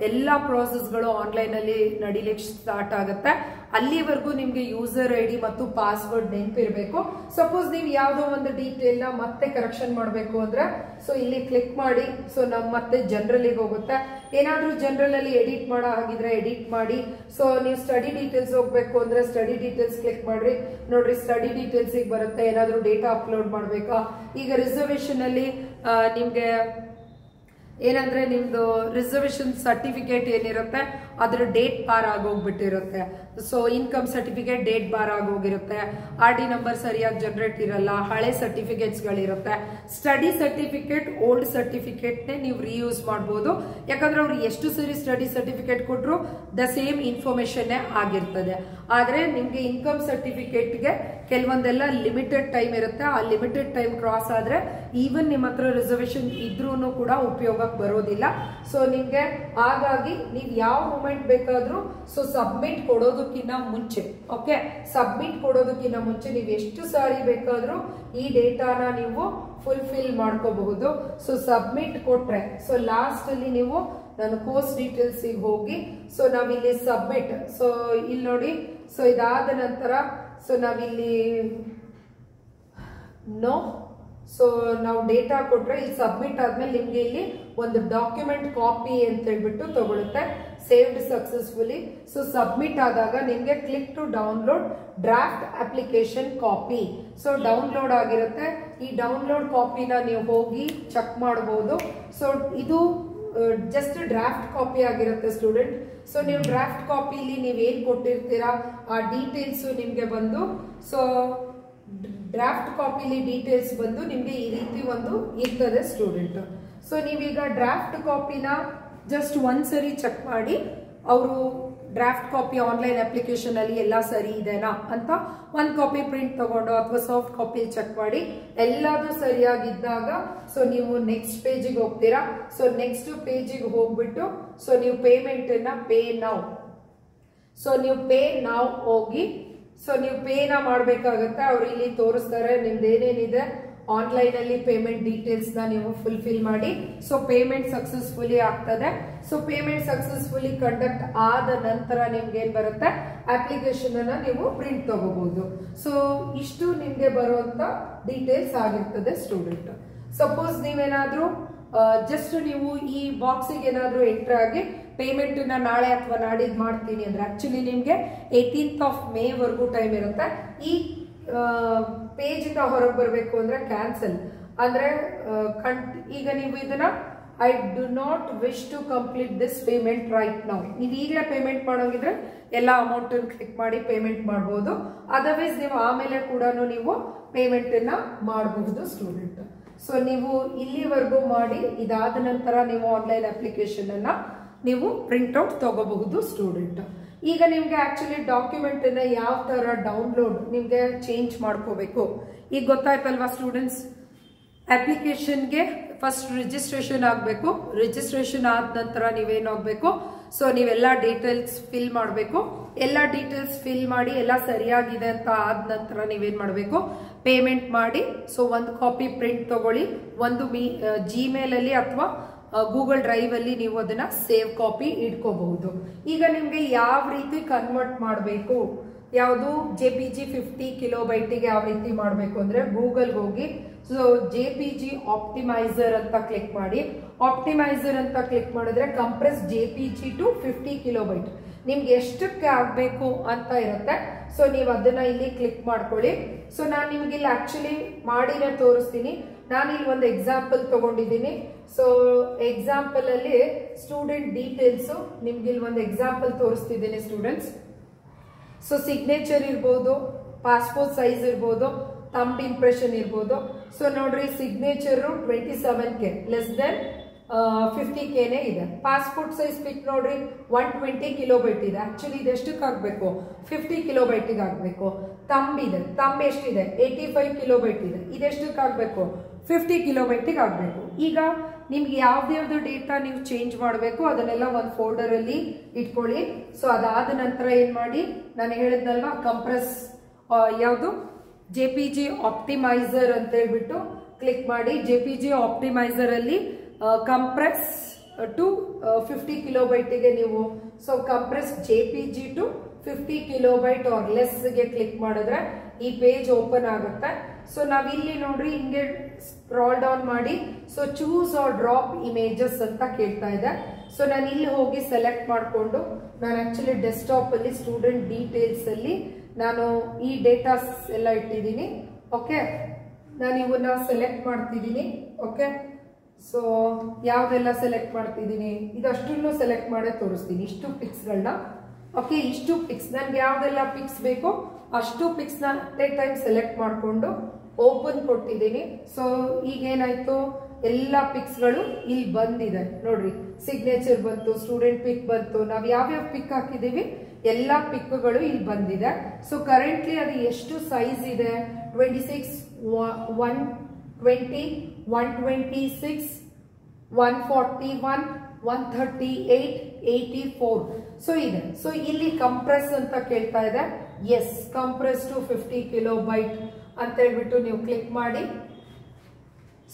ಎಲ್ಲಾ ಪ್ರೋಸೆಸ್ಗಳು ಆನ್ಲೈನ್ ಅಲ್ಲಿ ನಡಿಲಿಕ್ಕೆ ಸ್ಟಾರ್ಟ್ ಆಗುತ್ತೆ. ಅಲ್ಲಿವರೆಗೂ ನಿಮ್ಗೆ ಯೂಸರ್ ID ಮತ್ತು ಪಾಸ್ವರ್ಡ್ ನೆನಪಿರ್ಬೇಕು. ಸಪೋಸ್ ನೀವು ಯಾವುದೋ ಒಂದು ಡೀಟೇಲ್ ನ ಮತ್ತೆ ಕರೆಕ್ಷನ್ ಮಾಡಬೇಕು ಅಂದ್ರೆ ಸೊ ಇಲ್ಲಿ ಕ್ಲಿಕ್ ಮಾಡಿ. ಸೊ ನಮ್ ಮತ್ತೆ ಜನರಲ್ ಹೋಗುತ್ತೆ. ಏನಾದ್ರೂ ಜನರಲ್ ಅಲ್ಲಿ ಎಡಿಟ್ ಮಾಡೋ ಹಾಗಿದ್ರೆ ಎಡಿಟ್ ಮಾಡಿ. ಸೊ ನೀವು ಸ್ಟಡಿ ಡೀಟೇಲ್ಸ್ ಹೋಗ್ಬೇಕು ಅಂದ್ರೆ ಸ್ಟಡಿ ಡೀಟೇಲ್ಸ್ ಕ್ಲಿಕ್ ಮಾಡ್ರಿ. ನೋಡ್ರಿ ಸ್ಟಡಿ ಡೀಟೇಲ್ಸ್ ಬರುತ್ತೆ. ಏನಾದ್ರೂ ಡೇಟಾ ಅಪ್ಲೋಡ್ ಮಾಡ್ಬೇಕಾ. ಈಗ ರಿಸರ್ವೇಶನ್ ಅಲ್ಲಿ ನಿಮ್ಗೆ ಏನಂದ್ರೆ ನಿಮ್ದು ರಿಸರ್ವೇಶನ್ ಸರ್ಟಿಫಿಕೇಟ್ ಏನಿರುತ್ತೆ ಅದ್ರ ಡೇಟ್ ಬಾರ್ ಆಗೋಗ್ಬಿಟ್ಟಿರುತ್ತೆ. So income certificate date bar ಆಗೋಗಿರುತ್ತೆ. RD ನಂಬರ್ ಸರಿಯಾಗಿ ಜನರೇಟ್ ಇರಲ್ಲ. ಹಳೆ ಸರ್ಟಿಫಿಕೇಟ್ಸ್ ಗಳಿರುತ್ತೆ. ಸ್ಟಡಿ ಸರ್ಟಿಫಿಕೇಟ್ ಓಲ್ಡ್ ಸರ್ಟಿಫಿಕೇಟ್ ನೀವು ರೀಯೂಸ್ ಮಾಡಬಹುದು. ಯಾಕಂದ್ರೆ ಅವ್ರು ಎಷ್ಟು ಸರಿ ಸ್ಟಡಿ ಸರ್ಟಿಫಿಕೇಟ್ ಕೊಟ್ರು ದ ಸೇಮ್ ಇನ್ಫಾರ್ಮೇಶನ್ ಆಗಿರ್ತದೆ. ಆದ್ರೆ ನಿಮ್ಗೆ ಇನ್ಕಮ್ ಸರ್ಟಿಫಿಕೇಟ್ಗೆ ಕೆಲವೊಂದೆಲ್ಲ ಲಿಮಿಟೆಡ್ ಟೈಮ್ ಇರುತ್ತೆ. ಆ ಲಿಮಿಟೆಡ್ ಟೈಮ್ ಕ್ರಾಸ್ ಆದ್ರೆ ಈವನ್ ನಿಮ್ಮ ಹತ್ರ ರಿಸರ್ವೇಶನ್ ಇದ್ರೂ ಕೂಡ ಉಪಯೋಗಕ್ಕೆ ಬರೋದಿಲ್ಲ. ಸೊ ನಿಮ್ಗೆ ಹಾಗಾಗಿ ನೀವು ಯಾವ ಮೂಮೆಂಟ್ ಬೇಕಾದ್ರೂ ಸೊ ಸಬ್ಮಿಟ್ ಕೊಡೋದಕ್ಕಿಂತ ಮುಂಚೆ, ಓಕೆ, ಸಬ್ಮಿಟ್ ಕೊಡೋದಕ್ಕಿಂತ ಮುಂಚೆ ನೀವು ಎಷ್ಟು ಸಾರಿ ಬೇಕಾದ್ರೂ ಈ ಡೇಟಾನ ನೀವು ಫುಲ್ಫಿಲ್ ಮಾಡ್ಕೋಬಹುದು. ಸೊ ಸಬ್ಮಿಟ್ ಕೊಟ್ರೆ ಸೊ ಲಾಸ್ಟ್ ಅಲ್ಲಿ ನೀವು ನಾನು ಕೋರ್ಸ್ ಡೀಟೇಲ್ಸ್ ಹೋಗಿ ಸೊ ನಾವಿಲ್ಲಿ ಸಬ್ಮಿಟ್, ಸೊ ಇಲ್ಲಿ ನೋಡಿ, ಸೊ ಇದಾದ ನಂತರ ಸೊ ನಾವಿಲ್ಲಿ ನೋ, ಸೊ ನಾವು ಡೇಟಾ ಕೊಟ್ರೆ ಇಲ್ಲಿ ಸಬ್ಮಿಟ್ ಆದ್ಮೇಲೆ ನಿಮ್ಗೆ ಇಲ್ಲಿ ಒಂದು ಡಾಕ್ಯುಮೆಂಟ್ ಕಾಪಿ ಅಂತ ಹೇಳ್ಬಿಟ್ಟು ತಗೊಳುತ್ತೆ, ಸೇವ್ಡ್ ಸಕ್ಸಸ್ಫುಲಿ. ಸೊ ಸಬ್ಮಿಟ್ ಆದಾಗ ನಿಮ್ಗೆ click to download draft application copy, so download ಆಗಿರುತ್ತೆ. ಈ ಡೌನ್ಲೋಡ್ ಕಾಪಿನ ನೀವು ಹೋಗಿ ಚೆಕ್ ಮಾಡಬಹುದು. ಸೊ ಇದು ಜಸ್ಟ್ ಡ್ರಾಫ್ಟ್ ಕಾಪಿ ಆಗಿರುತ್ತೆ ಸ್ಟೂಡೆಂಟ್. ಸೊ ನೀವು ಡ್ರಾಫ್ಟ್ ಕಾಪಿಲಿ ನೀವೇನ್ ಕೊಟ್ಟಿರ್ತೀರಾ ಆ ಡೀಟೇಲ್ಸ್ ನಿಮ್ಗೆ ಬಂದು, ಸೊ ಡ್ರಾಫ್ಟ್ ಕಾಪಿಲಿ ಡೀಟೇಲ್ಸ್ ಬಂದು ನಿಮ್ಗೆ ಈ ರೀತಿ ಒಂದು ಇರ್ತದೆ ಸ್ಟೂಡೆಂಟ್. ಸೊ ನೀವೀಗ ಡ್ರಾಫ್ಟ್ ಕಾಪಿನ ಜಸ್ಟ್ ಒಂದ್ಸರಿ ಚೆಕ್ ಮಾಡಿ, ಅವರು ಡ್ರಾಫ್ಟ್ ಕಾಪಿ ಆನ್ಲೈನ್ ಅಪ್ಲಿಕೇಶನ್ ಅಲ್ಲಿ ಎಲ್ಲ ಸರಿ ಇದೆನಾ ಅಂತ ಒಂದ್ ಕಾಪಿ ಪ್ರಿಂಟ್ ತಗೊಂಡು ಅಥವಾ ಸಾಫ್ಟ್ ಕಾಪಿ ಚೆಕ್ ಮಾಡಿ ಎಲ್ಲದೂ ಸರಿಯಾಗಿದ್ದಾಗ ಸೊ ನೀವು ನೆಕ್ಸ್ಟ್ ಪೇಜಿಗೆ ಹೋಗ್ತೀರಾ. ಸೊ ನೆಕ್ಸ್ಟ್ ಪೇಜಿಗೆ ಹೋಗ್ಬಿಟ್ಟು ಸೊ ನೀವು ಪೇಮೆಂಟ್ ಅನ್ನ ಪೇ ನೌ, ಸೊ ನೀವು ಪೇ ನೌ ಹೋಗಿ ಸೊ ನೀವು ಪೇನ ಮಾಡ್ಬೇಕಾಗತ್ತೆ. ಅವ್ರು ಇಲ್ಲಿ ತೋರಿಸ್ತಾರೆ ನಿಮ್ದು ಏನೇನಿದೆ ಆನ್ಲೈನ್ ಅಲ್ಲಿ ಪೇಮೆಂಟ್ ಡೀಟೇಲ್ಸ್ ನ ನೀವು ಫುಲ್ಫಿಲ್ ಮಾಡಿ. ಸೊ ಪೇಮೆಂಟ್ ಸಕ್ಸಸ್ಫುಲಿ ಆಗ್ತದೆ. ಸೊ ಪೇಮೆಂಟ್ ಸಕ್ಸಸ್ಫುಲಿ ಕಂಡಕ್ಟ್ ಆದ ನಂತರ ನಿಮ್ಗೆ ಏನ್ ಬರುತ್ತೆ, ಅಪ್ಲಿಕೇಶನ್ ಅನ್ನ ನೀವು ಪ್ರಿಂಟ್ ತಗೋಬಹುದು. ಸೊ ಇಷ್ಟು ನಿಮ್ಗೆ ಬರುವಂತ ಡೀಟೇಲ್ಸ್ ಆಗಿರ್ತದೆ ಸ್ಟೂಡೆಂಟ್. ಸಪೋಸ್ ನೀವೇನಾದ್ರೂ ಜಸ್ಟ್ ನೀವು ಈ ಬಾಕ್ಸಿಗೆ ಏನಾದ್ರೂ ಎಂಟರ್ ಆಗಿ ಪೇಮೆಂಟ್ ನ ನಾಳೆ ಅಥವಾ ನಾಡಿದ್ದು ಮಾಡ್ತೀನಿ ಅಂದ್ರೆ ಆಕ್ಚುಲಿ ನಿಮ್ಗೆ 18th of May ವರೆಗೂ ಟೈಮ್ ಇರುತ್ತೆ. ಈ ಪೇಜ್ ಇಂದ ಹೊರಗೆ ಬರಬೇಕು ಅಂದ್ರೆ ಕ್ಯಾನ್ಸಲ್ ಅಂದ್ರೆ ಈಗ ನೀವು ಇದನ್ನ I do not wish to complete this payment right now, ನೀವು ಈಗಲೇ ಪೇಮೆಂಟ್ ಮಾಡೋಂಗಿದ್ರೆ ಎಲ್ಲ ಅಮೌಂಟ್ ಕ್ಲಿಕ್ ಮಾಡಿ ಪೇಮೆಂಟ್ ಮಾಡಬಹುದು. ಅದರ್ವೈಸ್ ನೀವು ಆಮೇಲೆ ಕೂಡ ನೀವು ಪೇಮೆಂಟ್ ಅನ್ನ ಮಾಡಬಹುದು ಸ್ಟೂಡೆಂಟ್. ಸೊ ನೀವು ಇಲ್ಲಿವರೆಗೂ ಮಾಡಿ ಇದಾದ ನಂತರ ನೀವು ಆನ್ಲೈನ್ ಅಪ್ಲಿಕೇಶನ್ ಅನ್ನ ನೀವು ಪ್ರಿಂಟ್ ಔಟ್ ತಗೋಬಹುದು ಸ್ಟೂಡೆಂಟ್. ಈಗ ನಿಮ್ಗೆ ಆಕ್ಚುಲಿ ಡಾಕ್ಯುಮೆಂಟ್ ಅನ್ನ ಯಾವ ತರ ಡೌನ್ಲೋಡ್ ನಿಮ್ಗೆ ಚೇಂಜ್ ಮಾಡ್ಕೋಬೇಕು ಈಗ ಗೊತ್ತಾಯ್ತಲ್ವಾ ಸ್ಟೂಡೆಂಟ್ಸ್. ಅಪ್ಲಿಕೇಶನ್ಗೆ ಫಸ್ಟ್ ರಿಜಿಸ್ಟ್ರೇಷನ್ ಆಗಬೇಕು. ರಿಜಿಸ್ಟ್ರೇಷನ್ ಆದ ನಂತರ ನೀವೇನಾಗಬೇಕು, ಸೊ ನೀವೆಲ್ಲ ಡೀಟೇಲ್ಸ್ ಫಿಲ್ ಮಾಡಬೇಕು. ಎಲ್ಲ ಡೀಟೇಲ್ಸ್ ಫಿಲ್ ಮಾಡಿ ಎಲ್ಲ ಸರಿಯಾಗಿದೆ ಅಂತ ಆದ ನಂತರ ನೀವೇನ್ ಮಾಡಬೇಕು, ಪೇಮೆಂಟ್ ಮಾಡಿ. ಸೊ ಒಂದು ಕಾಪಿ ಪ್ರಿಂಟ್ ತಗೊಳ್ಳಿ, ಒಂದು ಜಿಮೇಲ್ ಅಲ್ಲಿ ಅಥವಾ ಗೂಗಲ್ ಡ್ರೈವ್ ಅಲ್ಲಿ ನೀವು ಅದನ್ನ ಸೇವ್ ಕಾಪಿ ಇಟ್ಕೋಬಹುದು. ಈಗ ನಿಮ್ಗೆ ಯಾವ ರೀತಿ ಕನ್ವರ್ಟ್ ಮಾಡಬೇಕು, ಯಾವುದು JPG 50 ಕಿಲೋಬೈಟಿಗೆ ಯಾವ ರೀತಿ ಮಾಡಬೇಕು ಅಂದ್ರೆ ಗೂಗಲ್ ಹೋಗಿ ಸೊ JPG ಆಪ್ಟಿಮೈಸರ್ ಅಂತ ಕ್ಲಿಕ್ ಮಾಡಿ. ಆಪ್ಟಿಮೈಸರ್ ಅಂತ ಕ್ಲಿಕ್ ಮಾಡಿದ್ರೆ ಕಂಪ್ರೆಸ್ JPG ಟು 50 ಕಿಲೋಬೈಟ್ ನಿಮ್ಗೆ ಎಷ್ಟಕ್ಕೆ ಆಗ್ಬೇಕು ಅಂತ ಇರುತ್ತೆ. ಸೊ ನೀವು ಅದನ್ನ ಇಲ್ಲಿ ಕ್ಲಿಕ್ ಮಾಡ್ಕೊಳ್ಳಿ. ಸೊ ನಾನು ನಿಮ್ಗೆ ಇಲ್ಲಿ ಆಕ್ಚುಲಿ ಮಾಡಿನೇ ತೋರಿಸ್ತೀನಿ. ನಾನು ಇಲ್ಲಿ ಒಂದು ಎಕ್ಸಾಂಪಲ್ ತಗೊಂಡಿದ್ದೀನಿ. ಸೊ ಎಕ್ಸಾಂಪಲ್ ಅಲ್ಲಿ ಸ್ಟೂಡೆಂಟ್ ಡೀಟೇಲ್ಸ್ ನಿಮ್ಗೆ ಇಲ್ಲಿ ಒಂದು ಎಕ್ಸಾಂಪಲ್ ತೋರಿಸ್ತಿದ್ದೀನಿ ಸ್ಟೂಡೆಂಟ್ಸ್. ಸೊ ಸಿಗ್ನೇಚರ್ ಇರ್ಬೋದು, ಪಾಸ್ಪೋರ್ಟ್ ಸೈಜ್ ಇರ್ಬೋದು, ಥಂಬ್ ಇಂಪ್ರೆಷನ್ ಇರ್ಬೋದು. ಸೊ ನೋಡ್ರಿ signature 27K less than 50K ಇದೆ. ಪಾಸ್ಪೋರ್ಟ್ ಸೈಜ್ ಪಿಕ್ ನೋಡ್ರಿ 120 ಕಿಲೋಬೈಟ್ ಇದೆ. ಆಕ್ಚುಲಿ ಇದು ಎಷ್ಟಕ್ಕೆ ಆಗ್ಬೇಕು, 50 ಕಿಲೋಬೈಟಿಗೆ ಆಗ್ಬೇಕು. ಥಂಬ್ ಇದೆ, ಥಂಬ್ ಎಷ್ಟಿದೆ 85 ಕಿಲೋಬೈಟ್ ಇದೆ. ಇದೆಷ್ಟಕ್ಕೆ ಆಗ್ಬೇಕು, 50 ಕಿಲೋಬೈಟಿಗೆ ಆಗ್ಬೇಕು. ಈಗ ನಿಮ್ಗೆ ಯಾವ್ದು ಡೇಟಾ ನೀವು ಚೇಂಜ್ ಮಾಡಬೇಕು ಅದನ್ನೆಲ್ಲ ಒಂದು ಫೋಲ್ಡರ್ ಅಲ್ಲಿ ಇಟ್ಕೊಳ್ಳಿ. ಸೊ ಅದಾದ ನಂತರ ಏನ್ ಮಾಡಿ, ನಾನು ಹೇಳಿದ್ನಲ್ವಾ ಕಂಪ್ರೆಸ್ ಯಾವುದು JPG ಆಪ್ಟಿಮೈಸರ್ ಅಂತ ಹೇಳ್ಬಿಟ್ಟು ಕ್ಲಿಕ್ ಮಾಡಿ. JPG ಆಪ್ಟಿಮೈಸರ್ ಅಲ್ಲಿ ಕಂಪ್ರೆಸ್ ಟು 50 ಕಿಲೋಬೈಟಿಗೆ ನೀವು so compress JPG to 50 kilobyte or less ಗೆ ಕ್ಲಿಕ್ ಮಾಡಿದ್ರೆ ಈ ಪೇಜ್ ಓಪನ್ ಆಗುತ್ತೆ. ಸೊ ನಾವಿಲ್ಲಿ ನೋಡ್ರಿ ಹಿಂಗೆ ಸ್ಕ್ರಾಲ್ ಡೌನ್ ಮಾಡಿ so choose or drop images ಅಂತ ಕೇಳ್ತಾ ಇದೆ. ಸೊ ನಾನು ಇಲ್ಲಿ ಹೋಗಿ ಸೆಲೆಕ್ಟ್ ಮಾಡಿಕೊಂಡು ನಾನು ಆಕ್ಚುಲಿ ಡೆಸ್ಕ್ಟಾಪ್ ಅಲ್ಲಿ ಸ್ಟೂಡೆಂಟ್ ಡೀಟೇಲ್ಸ್ ಅಲ್ಲಿ ನಾನು ಈ ಡೇಟಾಸ್ ಎಲ್ಲ ಇಟ್ಟಿದ್ದೀನಿ. ಓಕೆ, ನಾನು ಇವನ್ನ ಸೆಲೆಕ್ಟ್ ಮಾಡ್ತಿದ್ದೀನಿ. ಓಕೆ, ಸೊ ಯಾವ್ದೆಲ್ಲ ಸೆಲೆಕ್ಟ್ ಮಾಡ್ತಿದ್ದೀನಿ ಇದಷ್ಟನ್ನು ಸೆಲೆಕ್ಟ್ ಮಾಡೇ ತೋರಿಸ್ತೀನಿ ಇಷ್ಟು ಪಿಕ್ಸ್ಗಳನ್ನ. ಓಕೆ, ಇಷ್ಟು ಪಿಕ್ಸ್ ನನ್ಗೆ ಯಾವ್ದೆಲ್ಲ ಪಿಕ್ಸ್ ಬೇಕೋ ಅಷ್ಟು ಪಿಕ್ಸ್ ನ ಅಟ್ ಎ ಟೈಮ್ ಸೆಲೆಕ್ಟ್ ಮಾಡಿಕೊಂಡು ಓಪನ್ ಕೊಟ್ಟಿದ್ದೀನಿ. ಸೊ ಈಗೇನಾಯ್ತು, ಎಲ್ಲ ಪಿಕ್ಸ್ಗಳು ಇಲ್ಲಿ ಬಂದಿದೆ ನೋಡ್ರಿ. ಸಿಗ್ನೇಚರ್ ಬಂತು, ಸ್ಟೂಡೆಂಟ್ ಪಿಕ್ ಬಂತು. ನಾವು ಯಾವ್ಯಾವ ಪಿಕ್ ಹಾಕಿದೀವಿ ಎಲ್ಲ ಪಿಕ್ಗಳು ಇಲ್ಲಿ ಬಂದಿದೆ. ಸೊ ಕರೆಂಟ್ಲಿ ಅದು ಎಷ್ಟು ಸೈಜ್ ಇದೆ, 26, 120, 126, 141, 138, 84 ಸೊ ಇದೆ. ಸೊ ಇಲ್ಲಿ ಕಂಪ್ರೆಸ್ ಅಂತ ಕೇಳ್ತಾ ಇದೆ. ಎಸ್, ಕಂಪ್ರೆಸ್ ಟು 50 ಕಿಲೋಬೈಟ್ ಅಂತ ಹೇಳ್ಬಿಟ್ಟು ನೀವು ಕ್ಲಿಕ್ ಮಾಡಿ.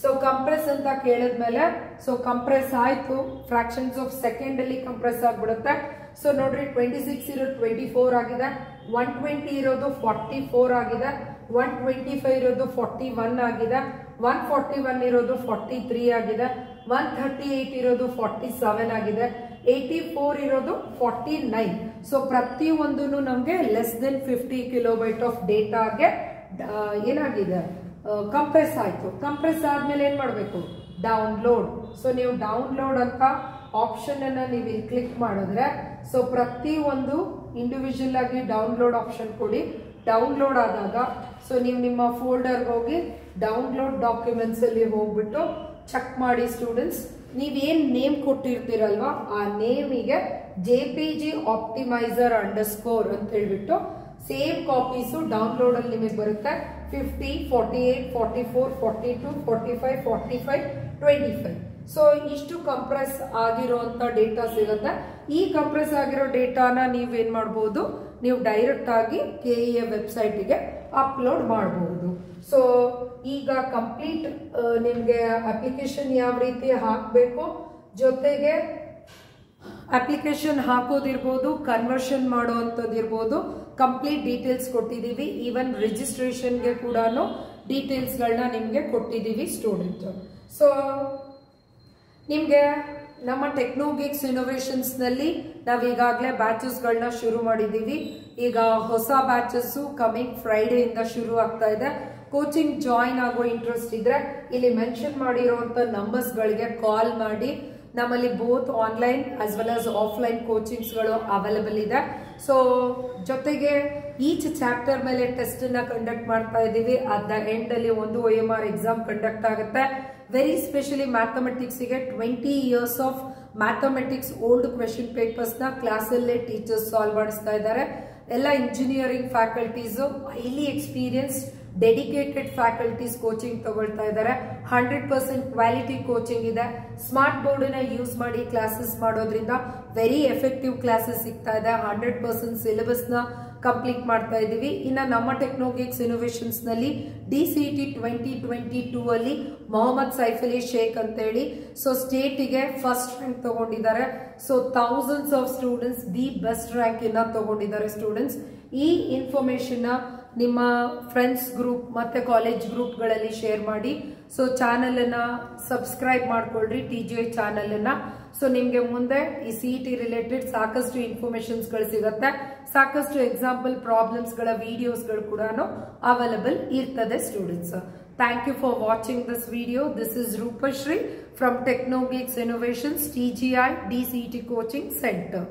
ಸೊ ಕಂಪ್ರೆಸ್ ಅಂತ ಕೇಳಿದ್ಮೇಲೆ ಸೊ ಕಂಪ್ರೆಸ್ ಆಯ್ತು, ಫ್ರಾಕ್ಷನ್ಸ್ ಆಫ್ ಸೆಕೆಂಡ್ ಅಲ್ಲಿ ಕಂಪ್ರೆಸ್ ಆಗ್ಬಿಡುತ್ತೆ. ಸೊ ನೋಡ್ರಿ 26 ಇರೋದು 24 ಆಗಿದೆ, 120 ಇರೋದು 44 ಆಗಿದೆ, 125 ಇರೋದು 41 ಆಗಿದೆ, 141 ಇರೋದು 43 ಆಗಿದೆ, 138 ಇರೋದು 47 ಆಗಿದೆ, 84 ಇರೋದು 49. ಸೊ ಪ್ರತಿಯೊಂದೂ ನಮಗೆ ಲೆಸ್ ದೆನ್ 50 ಕಿಲೋಬೈಟ್ ಆಫ್ ಡೇಟಾಗೆ ಏನಾಗಿದೆ, ಕಂಪ್ರೆಸ್ ಆಯ್ತು. ಕಂಪ್ರೆಸ್ ಆದ್ಮೇಲೆ ಏನ್ ಮಾಡಬೇಕು, ಡೌನ್ಲೋಡ್. ಸೊ ನೀವು ಡೌನ್ಲೋಡ್ ಅಂತ ಆಪ್ಷನ್ ಅನ್ನ ನೀವು ಇಲ್ಲಿ ಕ್ಲಿಕ್ ಮಾಡಿದ್ರೆ ಸೊ ಪ್ರತಿಯೊಂದು ಇಂಡಿವಿಜುವಲ್ ಆಗಿ ಡೌನ್ಲೋಡ್ ಆಪ್ಷನ್ ಕೊಡಿ. ಡೌನ್ಲೋಡ್ ಆದಾಗ ಸೊ ನೀವು ನಿಮ್ಮ ಫೋಲ್ಡರ್ಗೆ ಹೋಗಿ ಡೌನ್ಲೋಡ್ ಡಾಕ್ಯುಮೆಂಟ್ಸ್ ಅಲ್ಲಿ ಹೋಗ್ಬಿಟ್ಟು ಚೆಕ್ ಮಾಡಿ ಸ್ಟೂಡೆಂಟ್ಸ್. ನೀವೇನ್ ನೇಮ್ ಕೊಟ್ಟಿರ್ತೀರಲ್ವಾ ಆ ನೇಮಿಗೆ JPG ಆಪ್ಟಿಮೈಸರ್ ಅಂಡರ್ಸ್ಕೋರ್ ಅಂತ ಹೇಳ್ಬಿಟ್ಟು ಸೇಮ್ ಕಾಪೀಸು ಡೌನ್ಲೋಡ್ ಅಲ್ಲಿ ನಿಮಗೆ ಬರುತ್ತೆ. 50, 48, 44, 42, 45, 45, 25. ಸೊ ಇಷ್ಟು ಕಂಪ್ರೆಸ್ ಆಗಿರುವಂತ ಡೇಟಾ ಸಿಗುತ್ತೆ. ಈ ಕಂಪ್ರೆಸ್ ಆಗಿರೋ ಡೇಟಾನ ನೀವೇನ್ ಮಾಡಬಹುದು, ನೀವು ಡೈರೆಕ್ಟ್ ಆಗಿ KEA ವೆಬ್ಸೈಟ್ಗೆ ಅಪ್ಲೋಡ್ ಮಾಡಬಹುದು. ಸೊ ಈಗ ಕಂಪ್ಲೀಟ್ ನಿಮಗೆ ಅಪ್ಲಿಕೇಶನ್ ಯಾವ ರೀತಿ ಹಾಕಬೇಕು, ಜೊತೆಗೆ ಅಪ್ಲಿಕೇಶನ್ ಹಾಕೋದಿರ್ಬೋದು, ಕನ್ವರ್ಷನ್ ಮಾಡೋವಂಥದ್ದಿರ್ಬೋದು, ಕಂಪ್ಲೀಟ್ ಡೀಟೇಲ್ಸ್ ಕೊಟ್ಟಿದ್ದೀವಿ. ಈವನ್ ರಿಜಿಸ್ಟ್ರೇಷನ್ಗೆ ಕೂಡ ಡೀಟೇಲ್ಸ್ಗಳನ್ನ ನಿಮಗೆ ಕೊಟ್ಟಿದ್ದೀವಿ ಸ್ಟೂಡೆಂಟ್. ಸೊ ನಿಮಗೆ ನಮ್ಮ ಟೆಕ್ನೋಗಿಕ್ಸ್ ಇನೋವೇಷನ್ಸ್ನಲ್ಲಿ ನಾವು ಈಗಾಗಲೇ ಬ್ಯಾಚಸ್ಗಳನ್ನ ಶುರು ಮಾಡಿದ್ದೀವಿ. ಈಗ ಹೊಸ ಬ್ಯಾಚಸ್ಸು ಕಮಿಂಗ್ ಫ್ರೈಡೆಯಿಂದ ಶುರು ಆಗ್ತಾ ಇದೆ. ಕೋಚಿಂಗ್ ಜಾಯಿನ್ ಆಗೋ ಇಂಟ್ರೆಸ್ಟ್ ಇದ್ರೆ ಇಲ್ಲಿ ಮೆನ್ಷನ್ ಮಾಡಿರುವಂಥ ನಂಬರ್ಸ್ಗಳಿಗೆ ಕಾಲ್ ಮಾಡಿ. ನಮ್ಮಲ್ಲಿ both online as well as offline ಕೋಚಿಂಗ್ಸ್ಗಳು ಅವೈಲೇಬಲ್ ಇದೆ. ಸೊ ಜೊತೆಗೆ ಈಚ್ ಚಾಪ್ಟರ್ ಮೇಲೆ ಟೆಸ್ಟ್ ಅನ್ನ ಕಂಡಕ್ಟ್ ಮಾಡ್ತಾ ಇದ್ದೀವಿ. ಅಟ್ ದ ಎಂಡ್ ಅಲ್ಲಿ ಒಂದು OMR ಎಕ್ಸಾಮ್ ಕಂಡಕ್ಟ್ ಆಗುತ್ತೆ. ವೆರಿ ಸ್ಪೆಷಲಿ ಮ್ಯಾಥಮೆಟಿಕ್ಸ್ಗೆ 20 years of mathematics old question papers ನ ಕ್ಲಾಸಲ್ಲೇ ಟೀಚರ್ಸ್ ಸಾಲ್ವ್ ಮಾಡಿಸ್ತಾ ಇದ್ದಾರೆ. ಎಲ್ಲ engineering faculties, highly experience dedicated faculties coaching ತಗೊಳ್ತಾ ಇದ್ದಾರೆ. 100% ಕ್ವಾಲಿಟಿ ಕೋಚಿಂಗ್ ಇದೆ. ಸ್ಮಾರ್ಟ್ ಬೋರ್ಡ್ ನ ಯೂಸ್ ಮಾಡಿ ಕ್ಲಾಸಸ್ ಮಾಡೋದ್ರಿಂದ ವೆರಿ ಎಫೆಕ್ಟಿವ್ ಕ್ಲಾಸಸ್ ಸಿಗ್ತಾ ಇದೆ. 100% ಸಿಲೆಬಸ್ ನ ಕಂಪ್ಲೀಟ್ ಮಾಡ್ತಾ ಇದೀವಿ. ಇನ್ನು ನಮ್ಮ ಟೆಕ್ನೋಗಿಕ್ಸ್ ಇನೋವೇಷನ್ಸ್ ನಲ್ಲಿ DCET 2022 ಅಲ್ಲಿ ಮೊಹಮ್ಮದ್ ಸೈಫ್ ಅಲಿ ಶೇಖ್ ಅಂತ ಹೇಳಿ ಸೊ ಸ್ಟೇಟಿಗೆ ಫಸ್ಟ್ ರ್ಯಾಂಕ್ ತಗೊಂಡಿದ್ದಾರೆ. So thousands of students the best rank ಇನ್ನ ತಗೊಂಡಿದ್ದಾರೆ ಸ್ಟೂಡೆಂಟ್ಸ್. ಈ ಇನ್ಫಾರ್ಮೇಶನ್ ನಿಮ್ಮ ಫ್ರೆಂಡ್ಸ್ ಗ್ರೂಪ್ ಮತ್ತೆ ಕಾಲೇಜ್ ಗ್ರೂಪ್ಗಳಲ್ಲಿ ಶೇರ್ ಮಾಡಿ. ಸೊ ಚಾನಲ್ ಅನ್ನ ಸಬ್ಸ್ಕ್ರೈಬ್ ಮಾಡ್ಕೊಳ್ರಿ, TGI ಚಾನಲ್ ಅನ್ನ. ಸೊ ನಿಮ್ಗೆ ಮುಂದೆ ಈ CET ರಿಲೇಟೆಡ್ ಸಾಕಷ್ಟು ಇನ್ಫಾರ್ಮೇಶನ್ಸ್ಗಳು ಸಿಗುತ್ತೆ. ಸಾಕಷ್ಟು ಎಕ್ಸಾಂಪಲ್ ಪ್ರಾಬ್ಲಮ್ಸ್ಗಳ ವಿಡಿಯೋಸ್ಗಳು ಕೂಡ ಅವೈಲೇಬಲ್ ಇರ್ತದೆ students. Thank you for watching this video. This is Roopashree from Technogeeks innovations TGI DCET coaching centre.